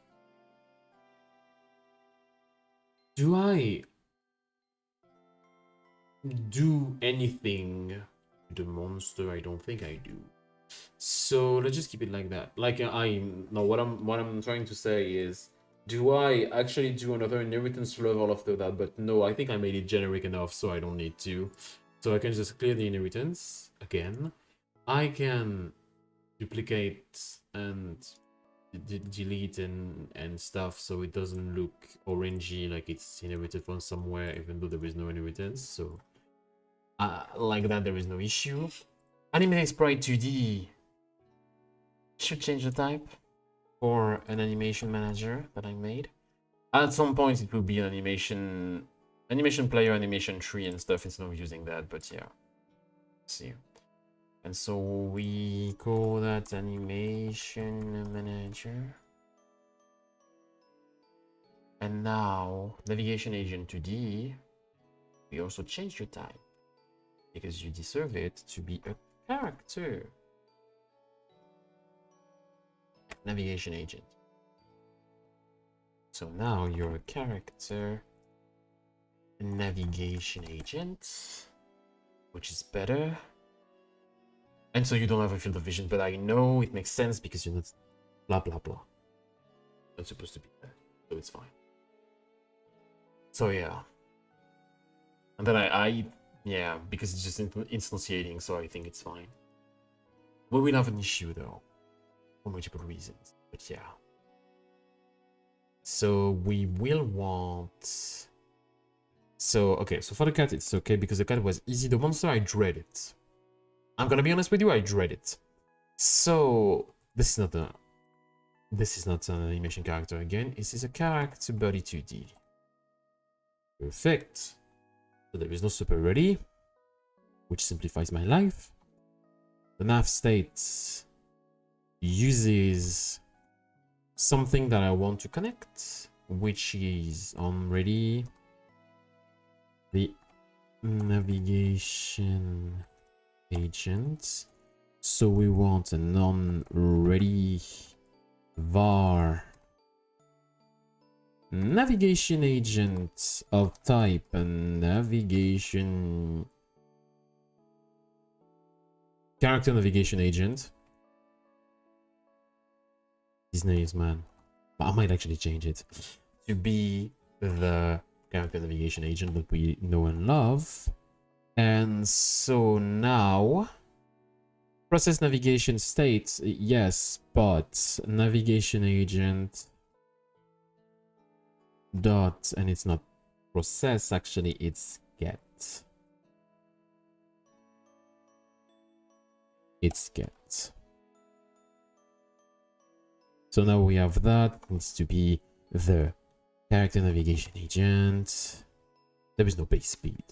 do I do anything to the monster? I don't think I do. So let's just keep it like that. Like what I'm trying to say is, do I actually do another inheritance level after that? But no, I think I made it generic enough, so I don't need to. So I can just clear the inheritance again. I can duplicate and delete and stuff, so it doesn't look orangey like it's inherited from somewhere, even though there is no inheritance. So like that, there is no issue. Animate sprite 2D should change the type for an animation manager that I made. At some point, it will be an animation player, animation tree and stuff instead of using that. But yeah, let's see. And so we call that animation manager. And now navigation agent to D, we also change your type because you deserve it to be a character. Navigation agent. So now you're a character navigation agent, which is better. And so you don't have a field of vision, but I know it makes sense because you're not blah blah blah. Not supposed to be there, so it's fine. So yeah. And then yeah, because it's just instantiating, so I think it's fine. We will have an issue though, for multiple reasons, but yeah. So we will want... So, okay, so for the cat, it's okay because the cat was easy. The monster, I dread it. I'm gonna be honest with you, I dread it. So, this is not an animation character again. This is a character body 2D. Perfect. So there is no super ready, which simplifies my life. The nav state uses something that I want to connect, which is on ready. The navigation agent. So we want a non-ready var navigation agent of type and navigation character navigation agent. These names, man. But I might actually change it to be the character navigation agent that we know and love. And so now process navigation state, yes, but navigation agent dot, and it's not process, actually it's get. It's get. So now we have that, needs to be the character navigation agent. There is no base speed.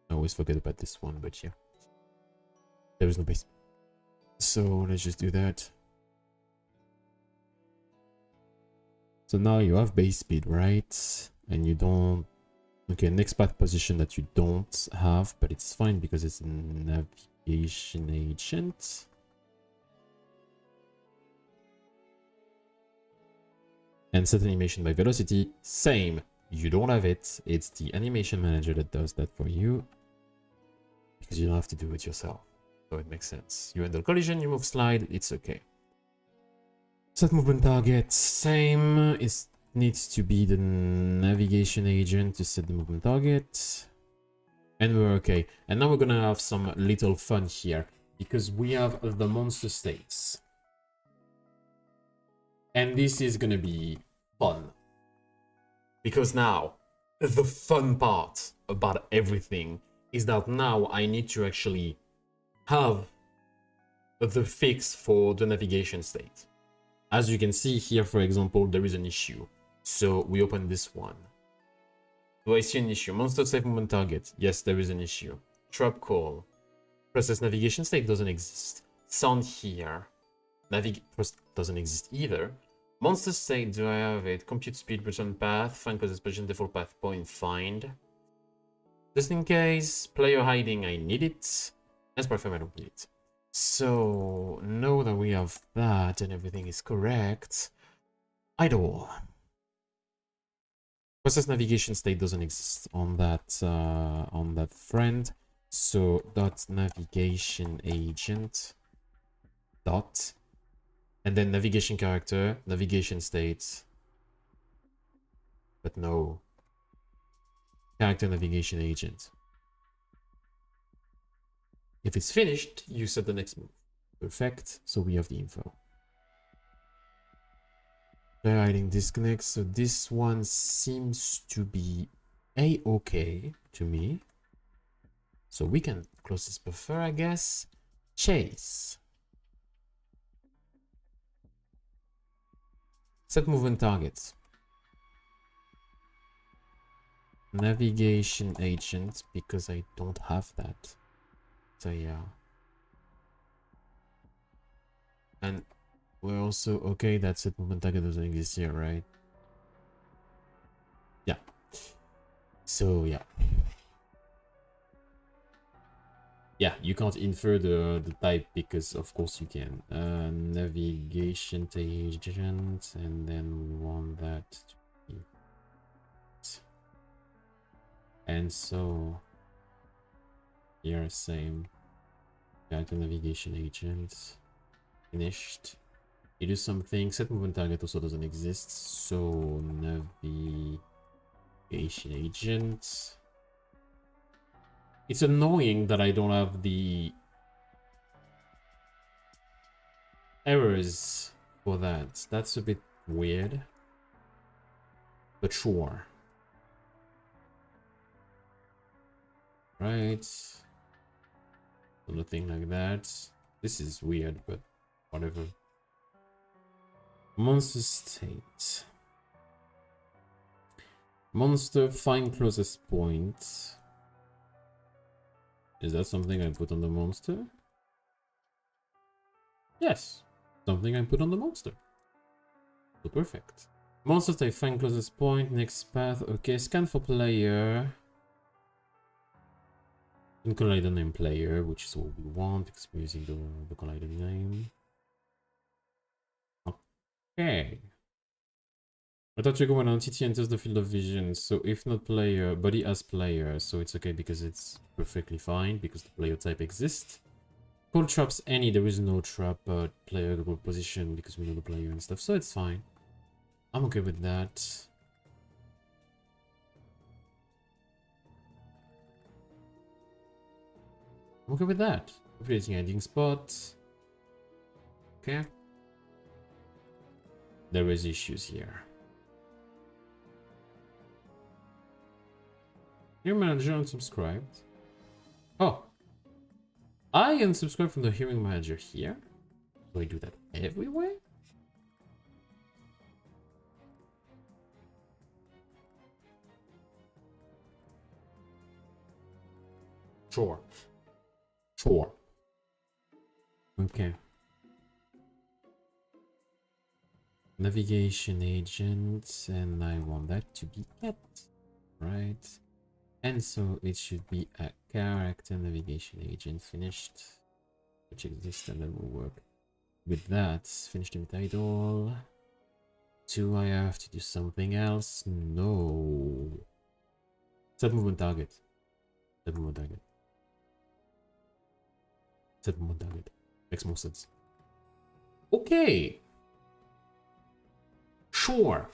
I always forget about this one, but yeah. There is no base. So let's just do that. So now you have base speed, right? And you don't... Okay, next path position that you don't have, but it's fine because it's a navigation agent. And set animation by velocity, same. You don't have it. It's the animation manager that does that for you. Because you don't have to do it yourself. So it makes sense. You handle collision, you move slide, it's okay. Set movement target, same. It needs to be the navigation agent to set the movement target. And we're okay. And now we're gonna have some little fun here. Because we have the monster states. And this is gonna be fun. Because now, the fun part about everything is that now I need to actually have the fix for the navigation state. As you can see here, for example, there is an issue. So we open this one. Do I see an issue? Monster safe movement target. Yes, there is an issue. Trap call. Process navigation state doesn't exist. Sound here. Doesn't exist either. Monster state, do I have it? Compute speed, return path, find causes position, default path point, find. Just in case, player hiding, I need it. As per I don't need it. So, know that we have that and everything is correct. Idle. Process navigation state doesn't exist on that friend. So, dot navigation agent dot. And then navigation character, navigation state. But no. Character navigation agent. If it's finished, you set the next move. Perfect. So we have the info. Player hiding disconnect. So this one seems to be a-okay to me. So we can close this buffer, I guess. Chase. Set movement targets. Navigation agent, because I don't have that. So yeah. And we're also okay that set movement target doesn't exist here, right? Yeah. So yeah. Yeah, you can't infer the type because of course you can. Navigation agent, and then we want that to be. And so here same. Character navigation agent. Finished. You do something. Set movement target also doesn't exist. So navigation agent. It's annoying that I don't have the errors for that. That's a bit weird. But sure. Right. So nothing like that. This is weird, but whatever. Monster state. Monster find closest point. Is that something I put on the monster? Yes. Something I put on the monster. So perfect. Monster type find closest point. Next path. Okay, scan for player. And collider name player, which is what we want because we're using the collider name. Okay. I thought you go when an entity enters the field of vision, so if not player, body as player, so it's okay because it's perfectly fine because the player type exists. Call traps any, there is no trap, but player global position because we know the player and stuff, so it's fine. I'm okay with that. I'm okay with that. Creating hiding spot. Okay. There is issues here. Hearing manager unsubscribed. Oh. I unsubscribe from the hearing manager here. Do I do that everywhere? Sure. Sure. Okay. Navigation agent, and I want that to be kept. Right. And so it should be a character navigation agent finished, which exists, and then we'll work with that. Finished in title. Do I have to do something else? No. Set movement target. Set movement target. Set movement target. Makes more sense. Okay. Sure.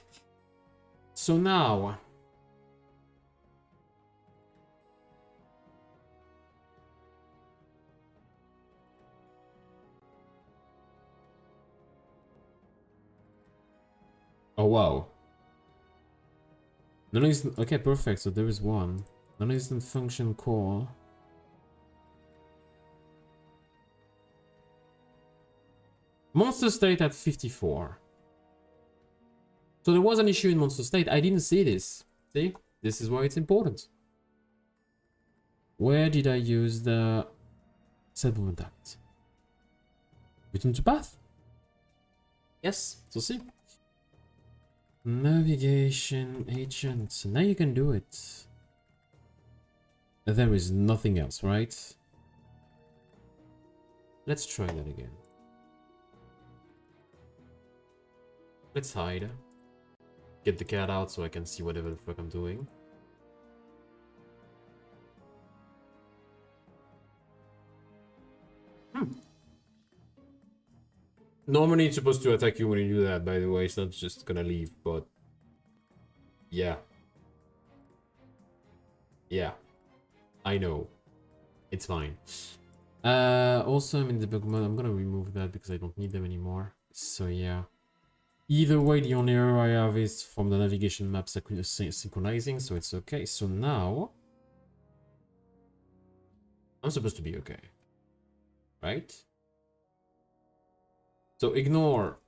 So now. Oh wow. Non-existent. Okay, perfect. So there is one. Non-existent function call. Monster state at 54. So there was an issue in monster state. I didn't see this. See? This is why it's important. Where did I use the set movement act? Return to path. Yes. So see. Navigation agent. Now you can do it. There is nothing else, right? Let's try that again. Let's hide. Get the cat out so I can see whatever the fuck I'm doing. Normally it's supposed to attack you when you do that, by the way. It's not just gonna leave, but... Yeah. Yeah. I know. It's fine. Also, I'm in debug mode. I'm gonna remove that because I don't need them anymore. So yeah. Either way, the only error I have is from the navigation map synchronizing, so it's okay. So now... I'm supposed to be okay. Right? So ignore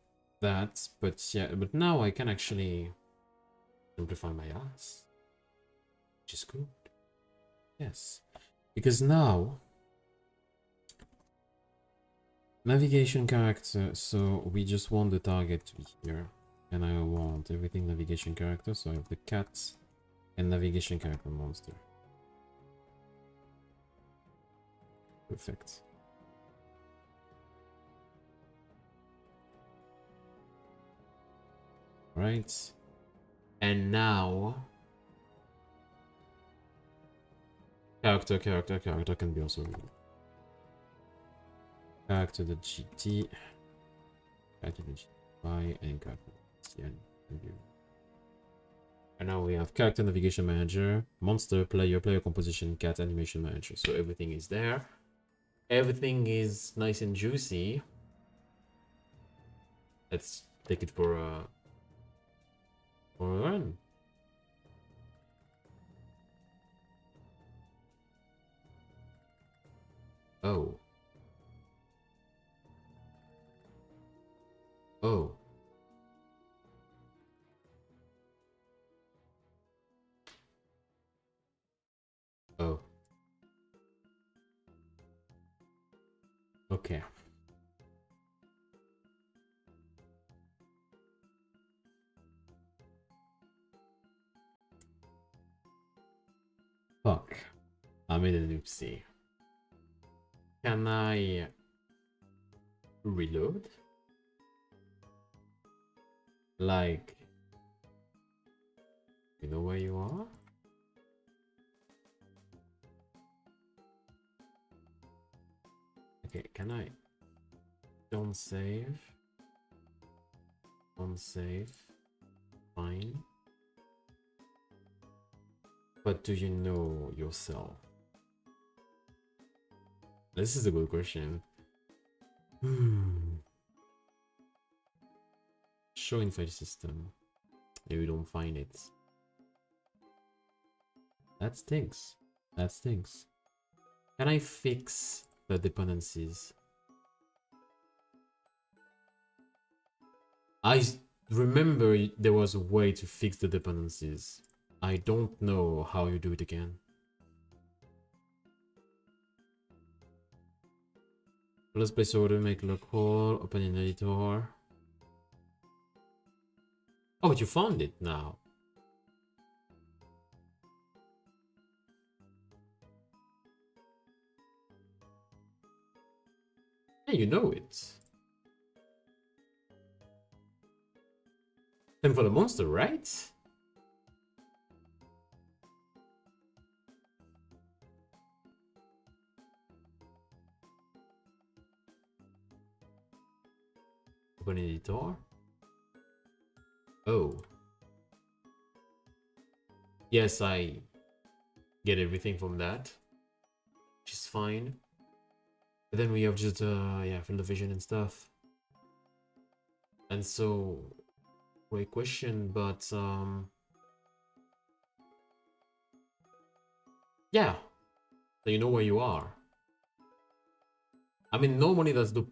that, but yeah, but now I can actually simplify my ass. Which is good. Yes. Because now... Navigation character, so we just want the target to be here. And I want everything navigation character, so I have the cat And navigation character monster. Perfect. Right. And now character can be also removed. Character the GT, character the GY, and character the CN can be removed. And now we have character navigation manager, monster, player composition, cat animation manager. So everything is there. Everything is nice and juicy. Let's take it for a run. Oh. Oh. Oh. Okay. Fuck. I made a oopsie. Can I reload? Like, you know where you are? Okay, can I? Don't save. Don't save. Fine. But do you know yourself? This is a good question. Show in file system. Maybe we don't find it. That stinks. That stinks. Can I fix the dependencies? I remember there was a way to fix the dependencies. I don't know how you do it again. Let's place order, make local, open in editor. Oh, you found it now. Yeah, you know it. Same for the monster, right? Open editor. Oh. Yes, I get everything from that, which is fine. But then we have just yeah, field of vision and stuff. And so, great question, but yeah, so you know where you are. I mean, normally that's the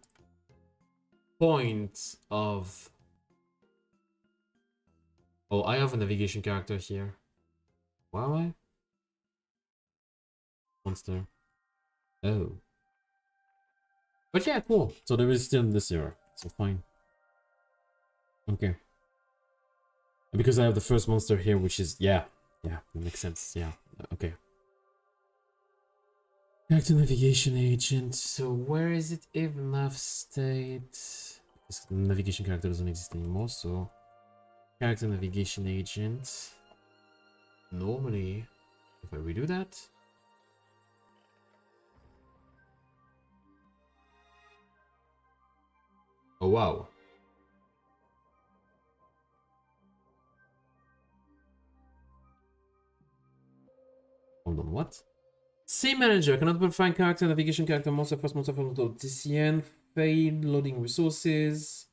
point of. Oh, I have a navigation character here. Why am I? Monster. Oh. But yeah, cool. So there is still this error. So fine. Okay. And because I have the first monster here, which is yeah, that makes sense. Yeah. Okay. Back to navigation agent. So where is it? If nav state. This navigation character doesn't exist anymore. So character navigation agent. Normally, if I redo that. Oh wow. Hold on, what? Same manager cannot define character, navigation character, monster, first monster, TCN, fail, loading resources.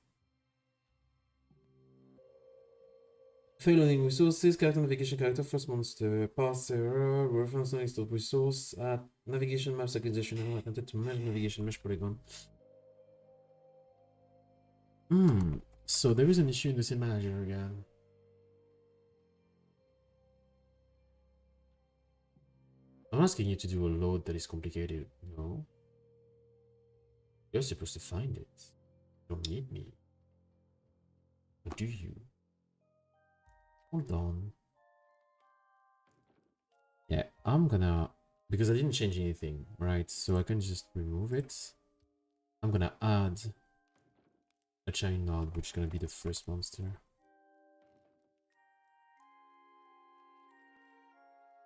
Fail loading resources, character, navigation character, first monster, pass error, reference next to resource, navigation maps acquisition, and attempted to measure navigation mesh polygon. So there is an issue in the same manager again. I'm asking you to do a load that is complicated. No. You're supposed to find it. You don't need me. Or do you? Hold on. I'm gonna, because I didn't change anything, right? So I can just remove it. I'm gonna add a chain node, which is gonna be the first monster.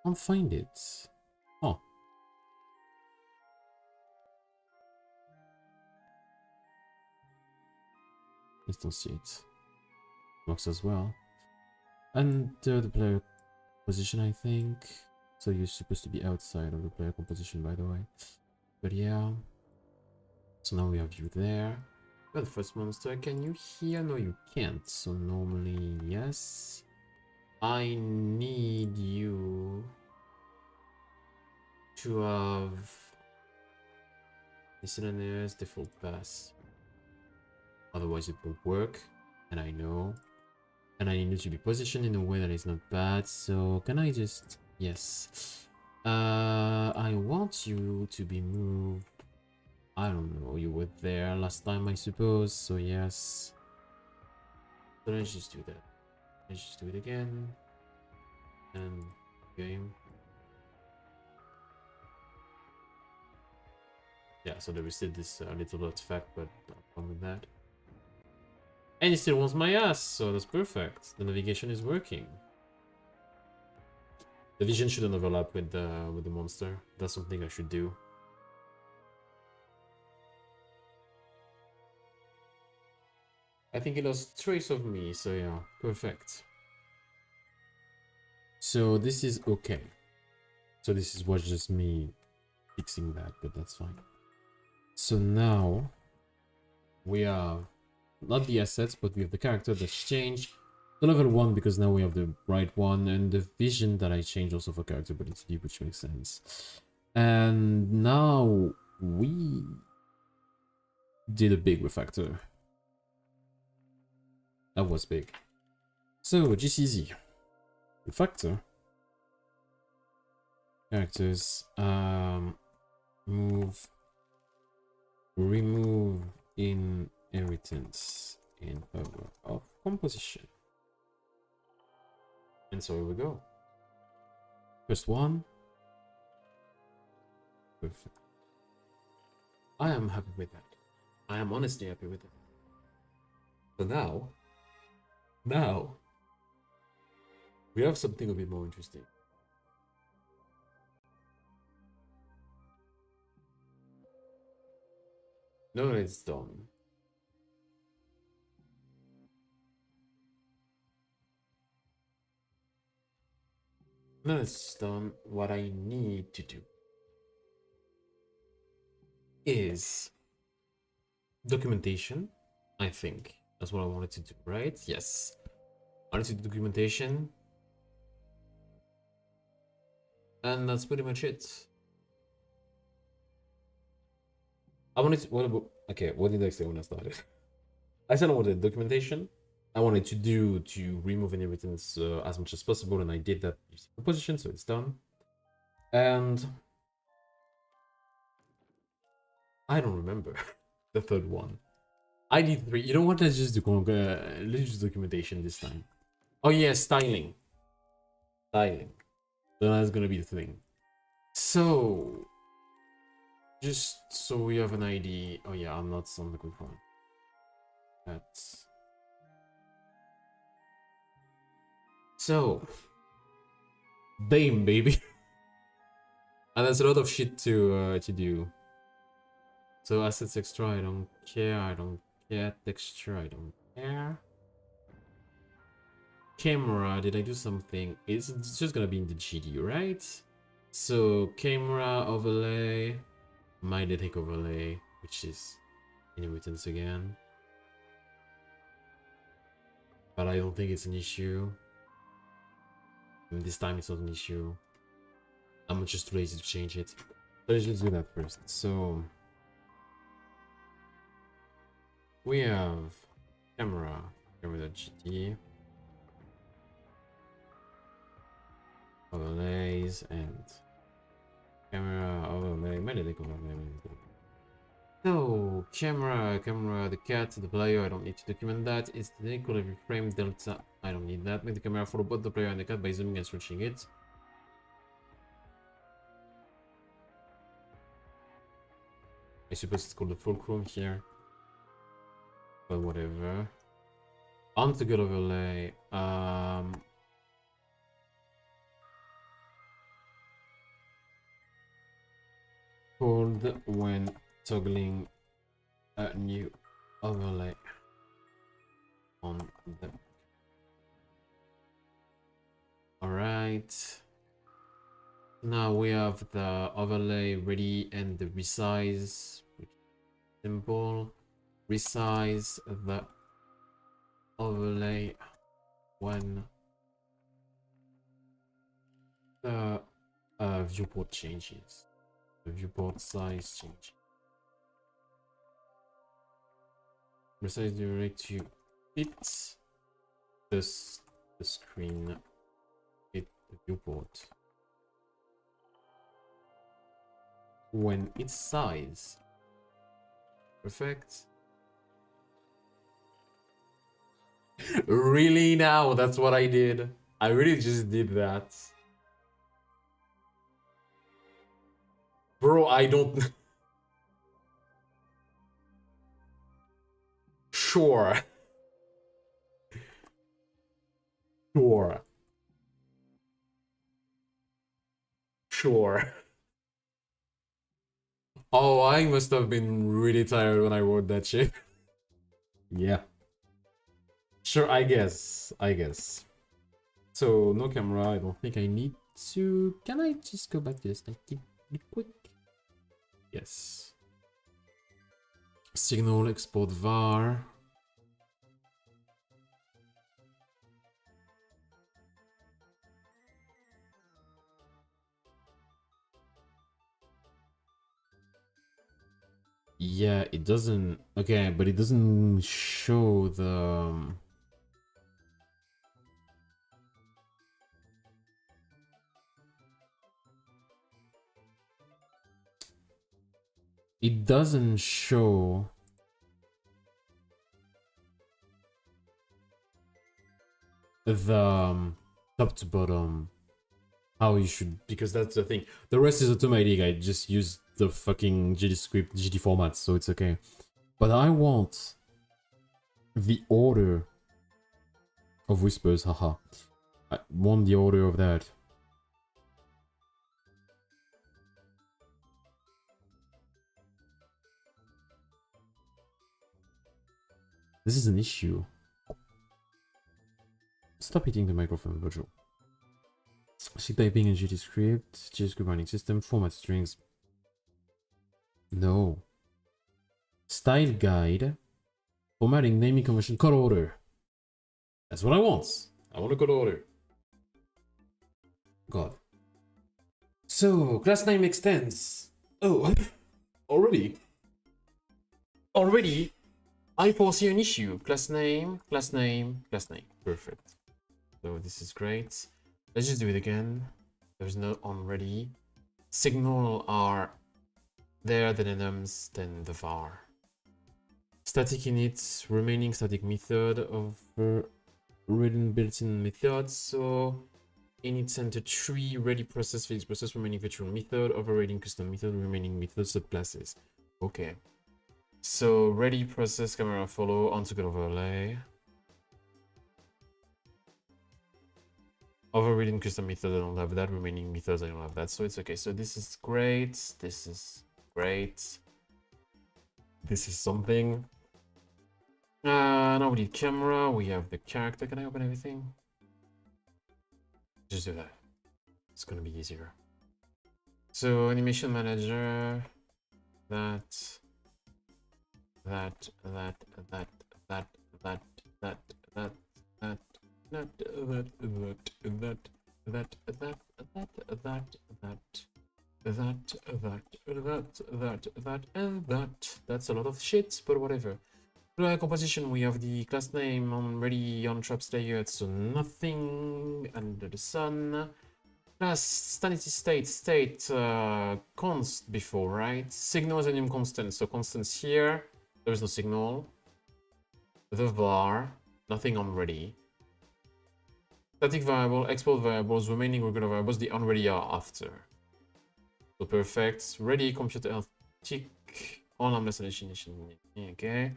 Can't find it. Oh. Just don't see it. Works as well. And the player position, I think. So you're supposed to be outside of the player composition, by the way. But yeah. So now we have you there. Got the first monster. Can you hear? No, you can't. So normally, yes. I need you to have miscellaneous default pass. Otherwise it won't work. And I know. And I need you to be positioned in a way that is not bad. So can I just... Yes. I want you to be moved. I don't know. You were there last time, I suppose. So yes. So let's just do that. Let's just do it again. And game. Yeah, so there is still this little artifact, but I'll come with that. And he still wants my ass, so that's perfect. The navigation is working. The vision shouldn't overlap with the monster. That's something I should do. I think he lost trace of me, so yeah, perfect. So this is okay. So this is what's just me fixing that, but that's fine. So now we have not the assets, but we have the character that's changed. The level 1 because now we have the right one, and the vision that I changed also for character ability, which makes sense. And now we did a big refactor. That was big. So GCZ refactor characters, remove inheritance in favor of composition. And so here we go. First one. Perfect. I am happy with that. I am honestly happy with it. So now, we have something a bit more interesting. No, it's done. No, it's done. What I need to do is documentation, I think. That's what I wanted to do, right? Yes. I wanted to do documentation. And that's pretty much it. I wanted to... what did I say when I started? I said I wanted documentation. I wanted to remove inheritance as much as possible, and I did that using composition, so it's done. And I don't remember the third one. I did 3. You know what? Let's just do documentation this time. Oh yeah, styling. Styling. So that's gonna be the thing. So just so we have an idea. Oh yeah, I'm not on the good one. That's so BAME, baby. And there's a lot of shit to do. So assets extra, I don't care. I don't care. Texture, I don't care. Camera, did I do something? It's just gonna be in the GD, right? So camera overlay, my detect overlay, which is inheritance again. But I don't think it's an issue. And this time it's not an issue. I'm just lazy to change it. So let's just do that first. So we have camera.gd overlays and camera overlay. So camera, the cat, the player. I don't need to document that. It's the equal every frame delta. I don't need that. Make the camera follow both the player and the cat by zooming and stretching it. I suppose it's called the fulcrum here. But whatever. On-to-good overlay. Hold when toggling a new overlay on the. Alright. Now we have the overlay ready and the resize, which is simple. Resize the overlay when the viewport changes. The viewport size changes. Resize the overlay to fit the screen, fit the viewport. When its size. Perfect. Really now? That's what I did. I really just did that. Bro, I don't... Sure. Sure. Sure. Oh, I must have been really tired when I wrote that shit. Yeah. Sure, I guess. So, no camera, I don't think I need to... Can I just go back to this real quick? Yes. Signal export var. Yeah, it doesn't... Okay, but it doesn't show the... It doesn't show... the top to bottom how you should, because that's the thing. The rest is automatic. I just use the fucking GD script, GD format, so it's okay. But I want the order of whispers, haha. I want the order of that. This is an issue. Stop hitting the microphone, virtual. See typing in GD script, GD script running system, format strings. No. Style guide, formatting, naming convention, color order. That's what I want. I want a color order. God. So, class name extends. Oh, already? Already? I foresee an issue. Class name, class name, class name. Perfect. So this is great. Let's just do it again. There's no on ready. Signal are there, then enums, then the var. Static init, remaining static method of written built-in methods. So init center tree, ready process, fixed process, remaining virtual method, overriding custom method, remaining method subclasses. Okay. So ready process, camera follow, on-to-good overlay. Overridden custom method, I don't have that. Remaining methods, I don't have that. So it's okay. So this is great. This is great. This is something. Now we need camera. We have the character. Can I open everything? Just do that. It's gonna be easier. So animation manager. That. That's a lot of shit, but whatever. Composition, we have the class name already on traps layered, so nothing under the sun. Class sanity state const before, right? Signal is a name constant, so constants here. There is no signal. The var, nothing on ready. Static variable, export variables, remaining regular variables, the unready are after. So perfect. Ready, computer tick. all harmless hallucination. Okay.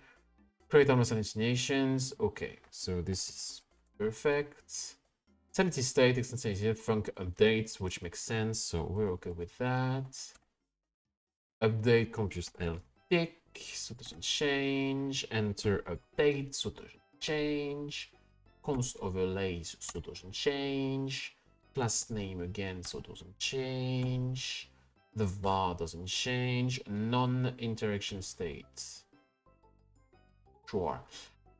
Create harmless hallucinations. Okay, so this is perfect. Sanity state, extended funk updates, which makes sense, so we're okay with that. Update compute L tick, so it doesn't change. Enter update, so it doesn't change. Const overlays, so it doesn't change. Class name again, so it doesn't change. The var doesn't change. Non-interaction state. Sure.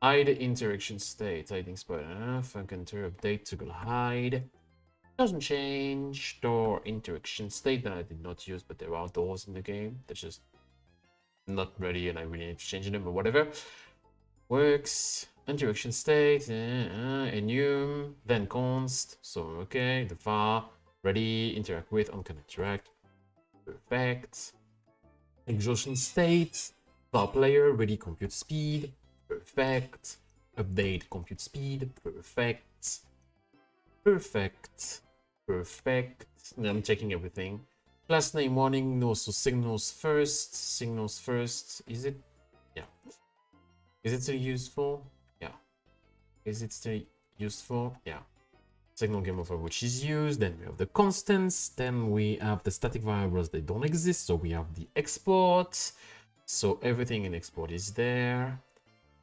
Hide interaction state. Hiding spot. Funk enter update to go hide. Doesn't change. Door interaction state that I did not use, but there are doors in the game. They're just not ready and I really need to change them or whatever. Works. Interaction state. Enum. Then const. So okay. The var. Ready. Interact with. On can interact. Perfect. Exhaustion state. Var player. Ready. Compute speed. Perfect. Update compute speed. Perfect. Perfect. Perfect. I'm checking everything. Class name warning. No, so signals first. Signals first. Is it? Yeah. Is it still useful? Yeah. Is it still useful? Yeah. Signal game over which is used. Then we have the constants. Then we have the static variables. They don't exist. So we have the export. So everything in export is there.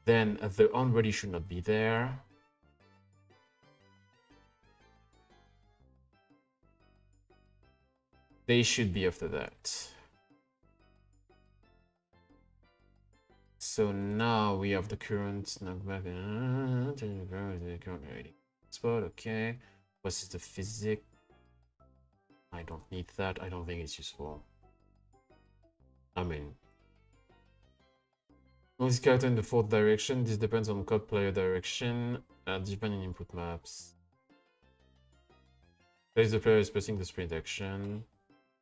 Then the onReady should not be there. They should be after that. So now we have the current export. Okay. What is the physics? I don't need that. I don't think it's useful. I mean, this character in the fourth direction. This depends on code player direction. Depending on input maps. Place the player is pressing the sprint action.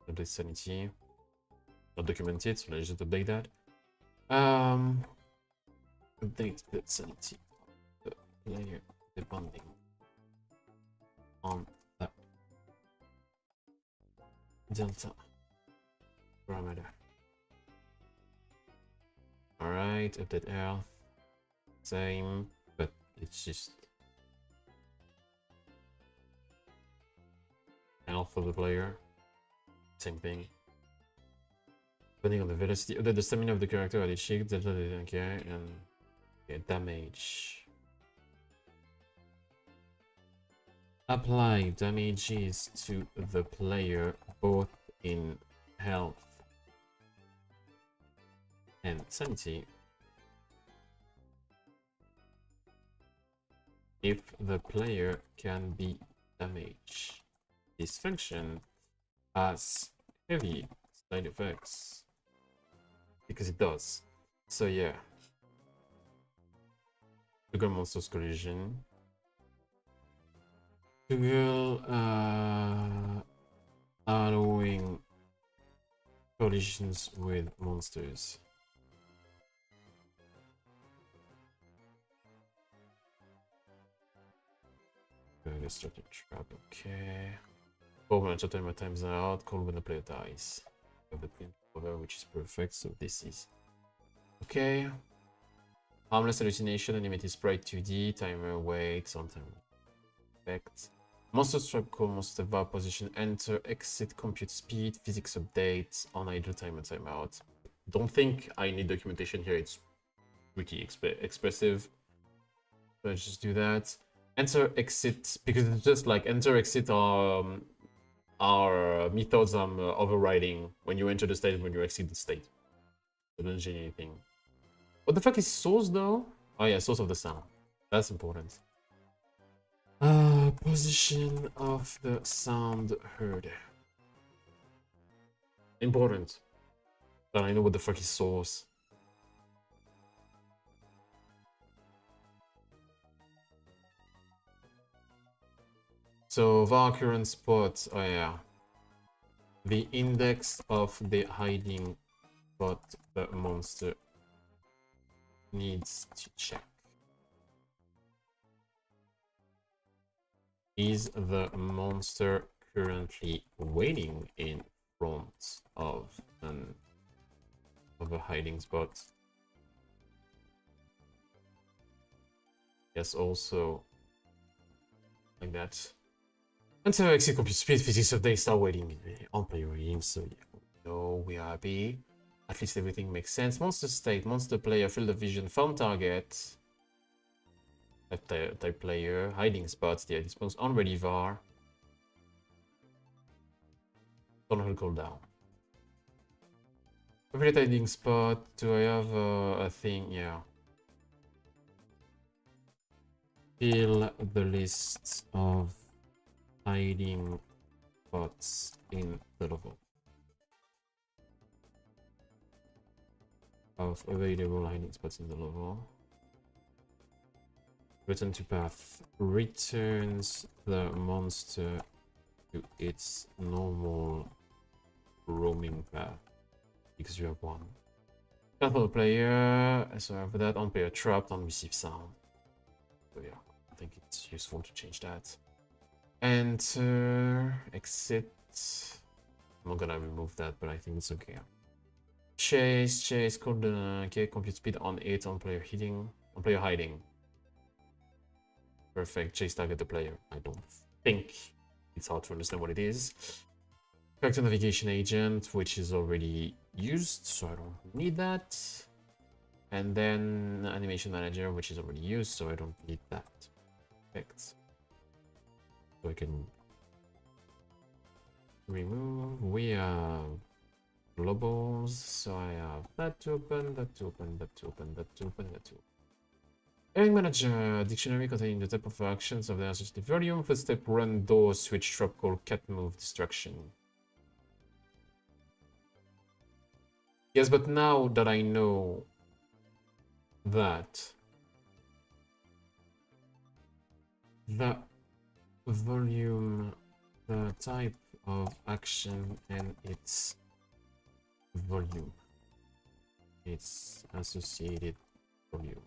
Update sanity. Not documented, so let's just update that. Update the sanity of the player depending on the delta parameter. Alright, update health. Same, but it's just health of the player. Same thing. Depending on the velocity, the stamina of the character at each shield, delta, okay, and okay, damage. Apply damages to the player both in health and sanity if the player can be damaged. This function has heavy side effects because it does. So yeah, trigger monsters collision. Trigger allowing collisions with monsters. Let's start a trap. Okay. Oh, when I my times out, call when the player dies. We have the print over, which is perfect. So this is okay. Harmless hallucination, animated sprite 2D, timer, wait, on time effect. Monster trap call, monster var position, enter, exit, compute speed, physics updates, on idle time and timeout. Don't think I need documentation here. It's pretty expressive. So let's just do that. Enter, exit, because it's just like enter, exit are methods I'm overriding when you enter the state and when you exit the state. It doesn't change anything. What the fuck is source though? Oh yeah, source of the sound. That's important. Position of the sound heard. Important. But I know what the fuck is source. So var current spot, oh yeah. The index of the hiding spot the monster needs to check. Is the monster currently waiting in front of an of a hiding spot. Yes, also like that. And so exit compute speed physics update start waiting on player readings. So yeah, no, we are happy. At least everything makes sense. Monster state, monster player, field of vision, found target. Type player, hiding spots, the dispose on ready var. Don't cooldown. Favorite hiding spot. Do I have a thing? Yeah. Fill the list of hiding spots in the level. Of available hiding spots in the level. Return to path. Returns the monster to its normal roaming path. Because you have one. Couple player. So after that, on player trapped on receive sound. So yeah, I think it's useful to change that. Enter, exit. I'm not gonna remove that, but I think it's okay. Chase, called okay, compute speed on 8 on player hiding. Perfect, chase target the player. I don't think it's hard to understand what it is. Character navigation agent, which is already used, so I don't need that. And then animation manager, which is already used, so I don't need that. Perfect. So I can remove. We have globals, so I have that to open, that to open, that to open, that to open, that to open. Airing manager, dictionary containing the type of actions of the associative volume, footstep, run, door, switch, drop, call, cat move, distraction. Yes, but now that I know that the volume, the type of action and its volume, its associated volume.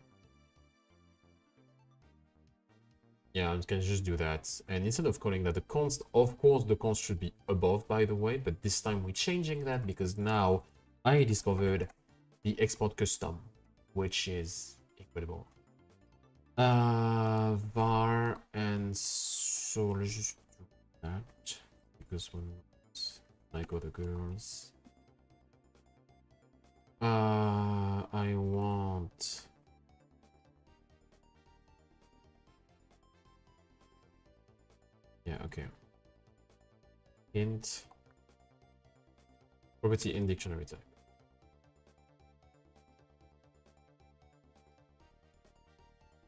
Yeah, I can just do that. And instead of calling that the const, of course the const should be above, by the way, but this time we're changing that because now I discovered the export custom, which is incredible. Var, and so let's just do that because when I got the girls, I want okay. Int property in dictionary type.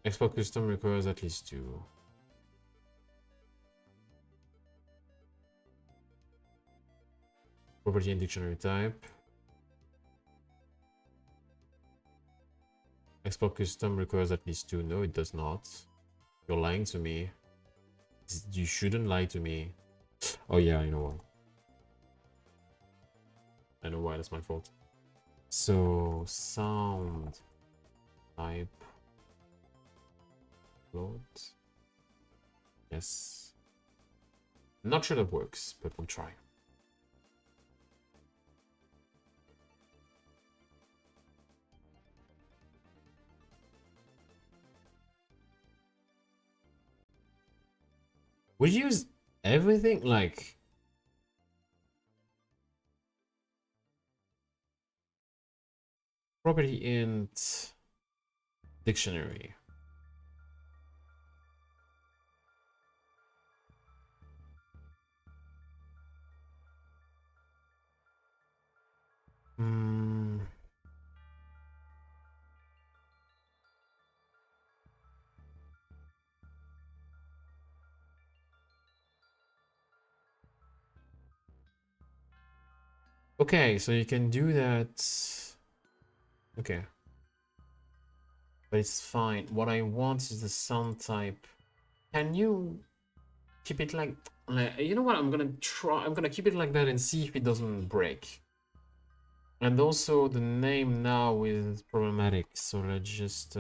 Export custom requires at least 2. Property in dictionary type. Export custom requires at least 2. No, it does not. You're lying to me. You shouldn't lie to me. Oh yeah, I know why. I know why, that's my fault. So, sound type float. Yes. Not sure that works, but we'll try. We use everything like property int dictionary. Okay, so you can do that. Okay. But it's fine. What I want is the sound type. Can you keep it like you know what? I'm gonna keep it like that and see if it doesn't break. And also the name now is problematic, so let's just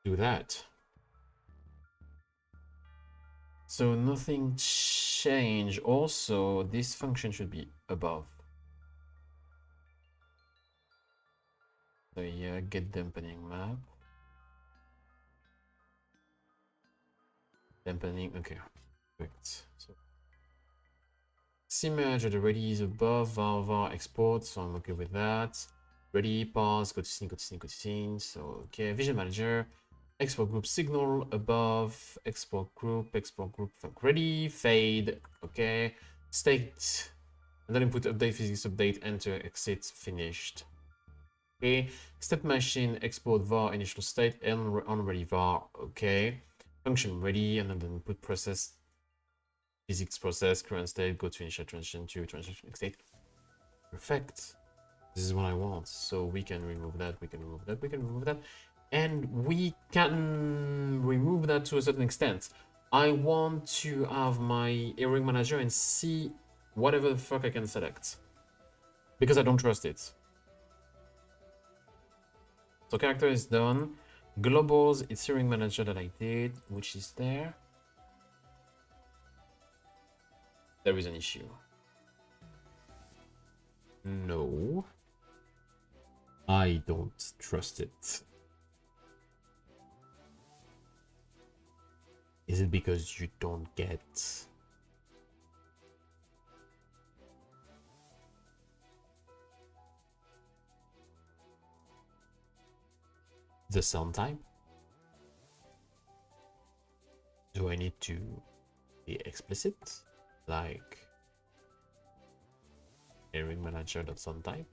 do that. So nothing changed. Also, this function should be above. So yeah, get dampening map. Dampening, okay. Perfect. So image already is above var export, so I'm okay with that. Ready, pause, go to scene, go to scene, go to scene. So okay, vision manager, export group signal above, export group ready, fade, okay, state, and then input update, physics update, enter, exit, finished. Okay, step machine, export var initial state and on ready var, okay, function ready, and then input process, physics process, current state, go to initial transition to transition exit. Perfect. This is what I want. So we can remove that, we can remove that, we can remove that. And we can remove that to a certain extent. I want to have my earring manager and see whatever the fuck I can select. Because I don't trust it. So character is done. Globals, it's earring manager that I did, which is there. There is an issue. No. I don't trust it. Is it because you don't get the sound type? Do I need to be explicit? Like earring manager.sound type?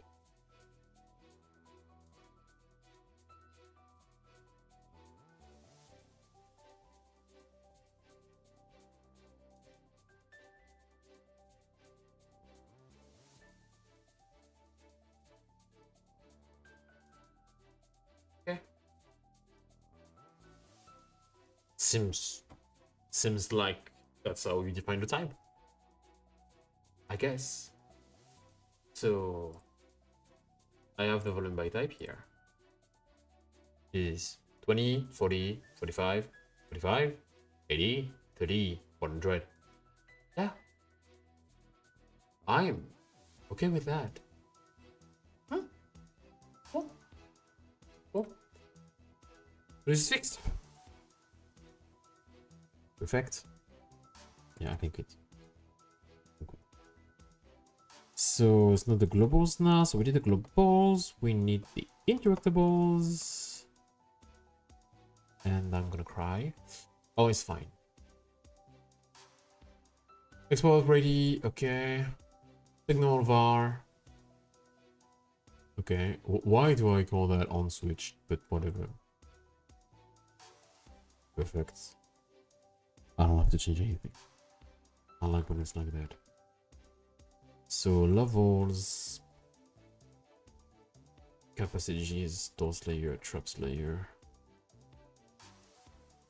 Seems like that's how you define the type, I guess. So I have the volume by type here. It is 20, 40, 45, 45, 80, 30, 100. Yeah, I'm okay with that. Huh? Oh. This is fixed. Perfect. Yeah, I think it. Okay. So it's not the globals now. So we did the globals. We need the interactables. And I'm gonna cry. Oh, it's fine. Export ready. Okay. Signal var. Okay. Why do I call that on switch? But whatever. Perfect. I don't have to change anything. I like when it's like that. So levels, capacities, dose layer, traps layer,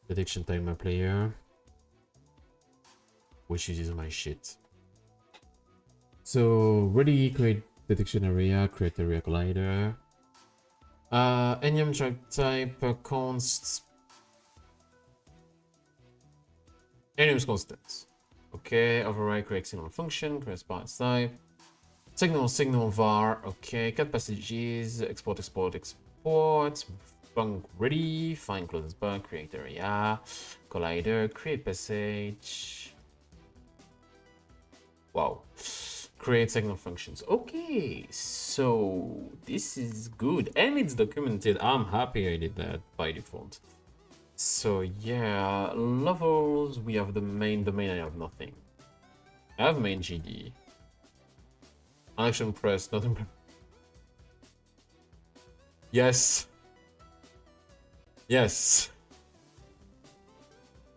detection timer player, which uses my shit. So ready, create detection area, create area collider. Enum track type const. Enum's constant. Okay, override create signal function, create parts type. Signal var. Okay, cut passages, export. Func ready, find closest bug, create area, collider, create passage. Wow. Create signal functions. Okay, so this is good and it's documented. I'm happy I did that by default. So yeah, levels, we have the main domain, I have nothing. I have main GD. Action press, nothing. Yes. Yes.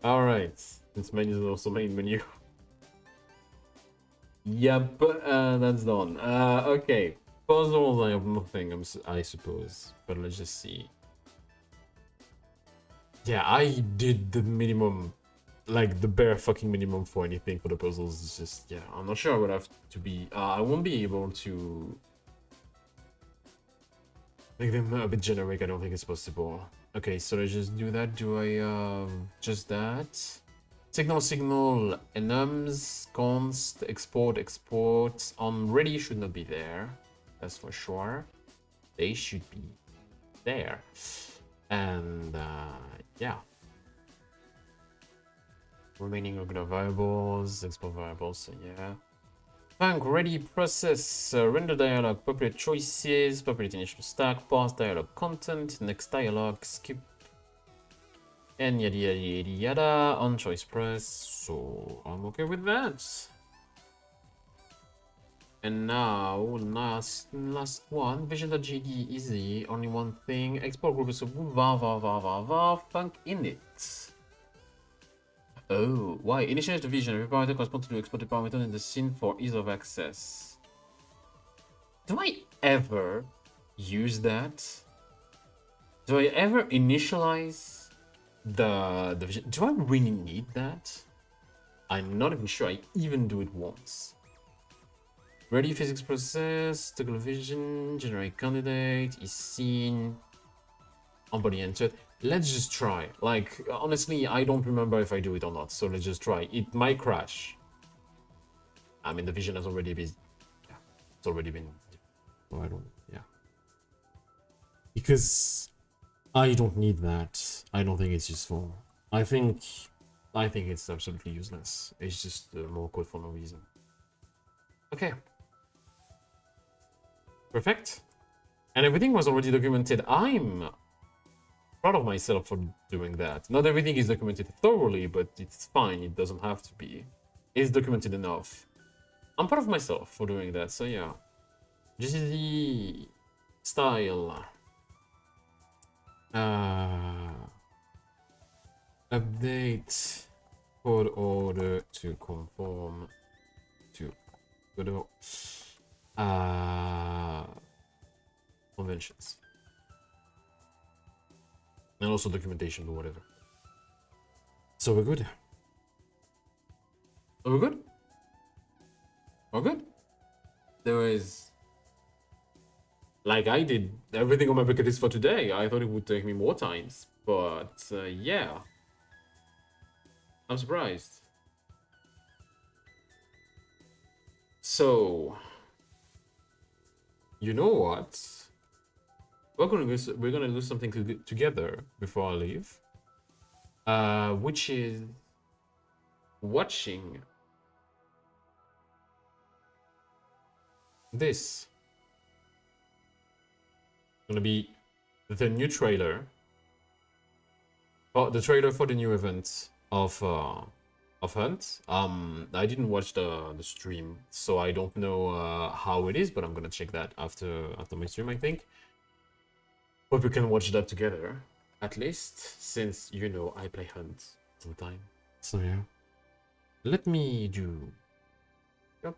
Alright. This menu is also main menu. Yep, that's done. Okay. Puzzles, I have nothing, I suppose. But let's just see. Yeah, I did the minimum, like the bare fucking minimum for anything for the puzzles. It's just, yeah, I'm not sure I would have to be, I won't be able to make them a bit generic. I don't think it's possible. Okay, so let's just do that. Do I, just that? Signal, enums, const, export. On ready should not be there. That's for sure. They should be there. And yeah. Remaining regular variables, export variables, so yeah. Func, ready, process, render dialog, populate choices, populate initial stack, parse dialog content, next dialog, skip, and yada yada yada yada, on choice press, so I'm okay with that. And now, last one, vision.gd, easy, only one thing, export group is var, func init. Oh, why? Initialize the vision. Every parameter corresponds to the exported parameter in the scene for ease of access. Do I ever use that? Do I ever initialize the vision? Do I really need that? I'm not even sure I even do it once. Ready physics process, toggle vision, generate candidate, is seen, on body entered. Let's just try. Like, honestly, I don't remember if I do it or not, so let's just try. It might crash. I mean, the vision has already been... Yeah, it's already been... Oh, I don't... Yeah. Because I don't need that. I don't think it's useful. I think it's absolutely useless. It's just more code for no reason. Okay. Perfect. And everything was already documented. I'm proud of myself for doing that. Not everything is documented thoroughly, but it's fine. It doesn't have to be. It's documented enough. I'm proud of myself for doing that. So yeah, this is the style. Update code order to conform to Godot conventions. And also documentation or whatever. So we're good. Are we good? We're good? There is... Like, I did everything on my bucket list for today. I thought it would take me more times. But, yeah. I'm surprised. So... You know what? We're gonna do something together before I leave, which is watching this. Gonna be the new trailer, the trailer for the new event of Hunt. I didn't watch the stream, so I don't know how it is, but I'm gonna check that after my stream, I think. But we can watch that together, at least, since, you know, I play Hunt all the time. So yeah. Let me do... Up.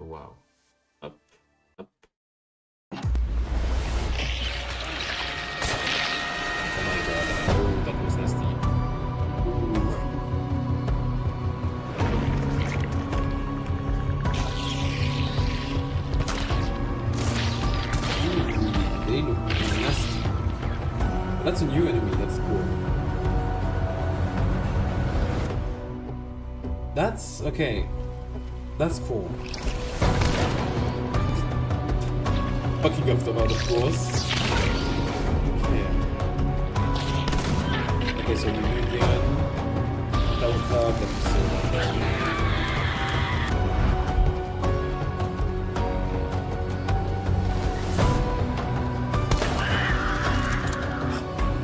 Oh, wow. Up. Up. Oh my god. Oh, that was nasty. Ooh. They look nasty. That's a new enemy, that's cool. That's okay. That's cool. Fucking up about, of course. Okay. Okay, so reunion. Double club, episode.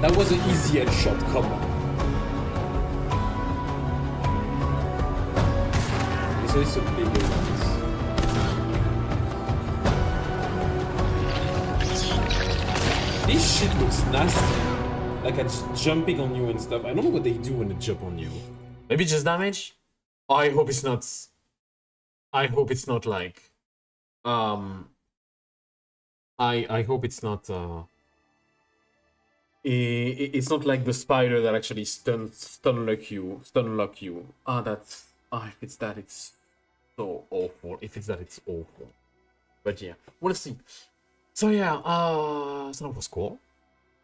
That was an easy headshot, come on. There's always some bigger ones. This shit looks nasty. Like it's jumping on you and stuff. I don't know what they do when they jump on you. Maybe just damage? I hope it's not... I hope it's not like... I hope it's not... It's not like the spider that actually stun lock you. That's... if it's that, it's so awful. If it's that, it's awful. But yeah, we'll see. So yeah, so that was cool.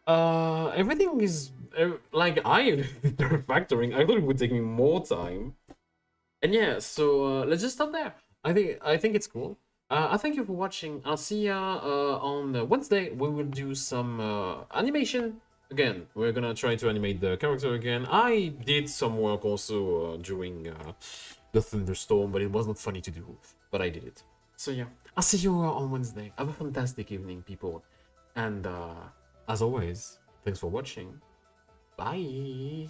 Everything is like I did the refactoring. I thought it would take me more time. And yeah, so let's just stop there. I think it's cool. I thank you for watching. I'll see ya on Wednesday. We will do some animation again. We're gonna try to animate the character again. I did some work also during the thunderstorm, but it was not funny to do. But I did it. So yeah, I'll see you on Wednesday. Have a fantastic evening, people. And as always, thanks for watching. Bye.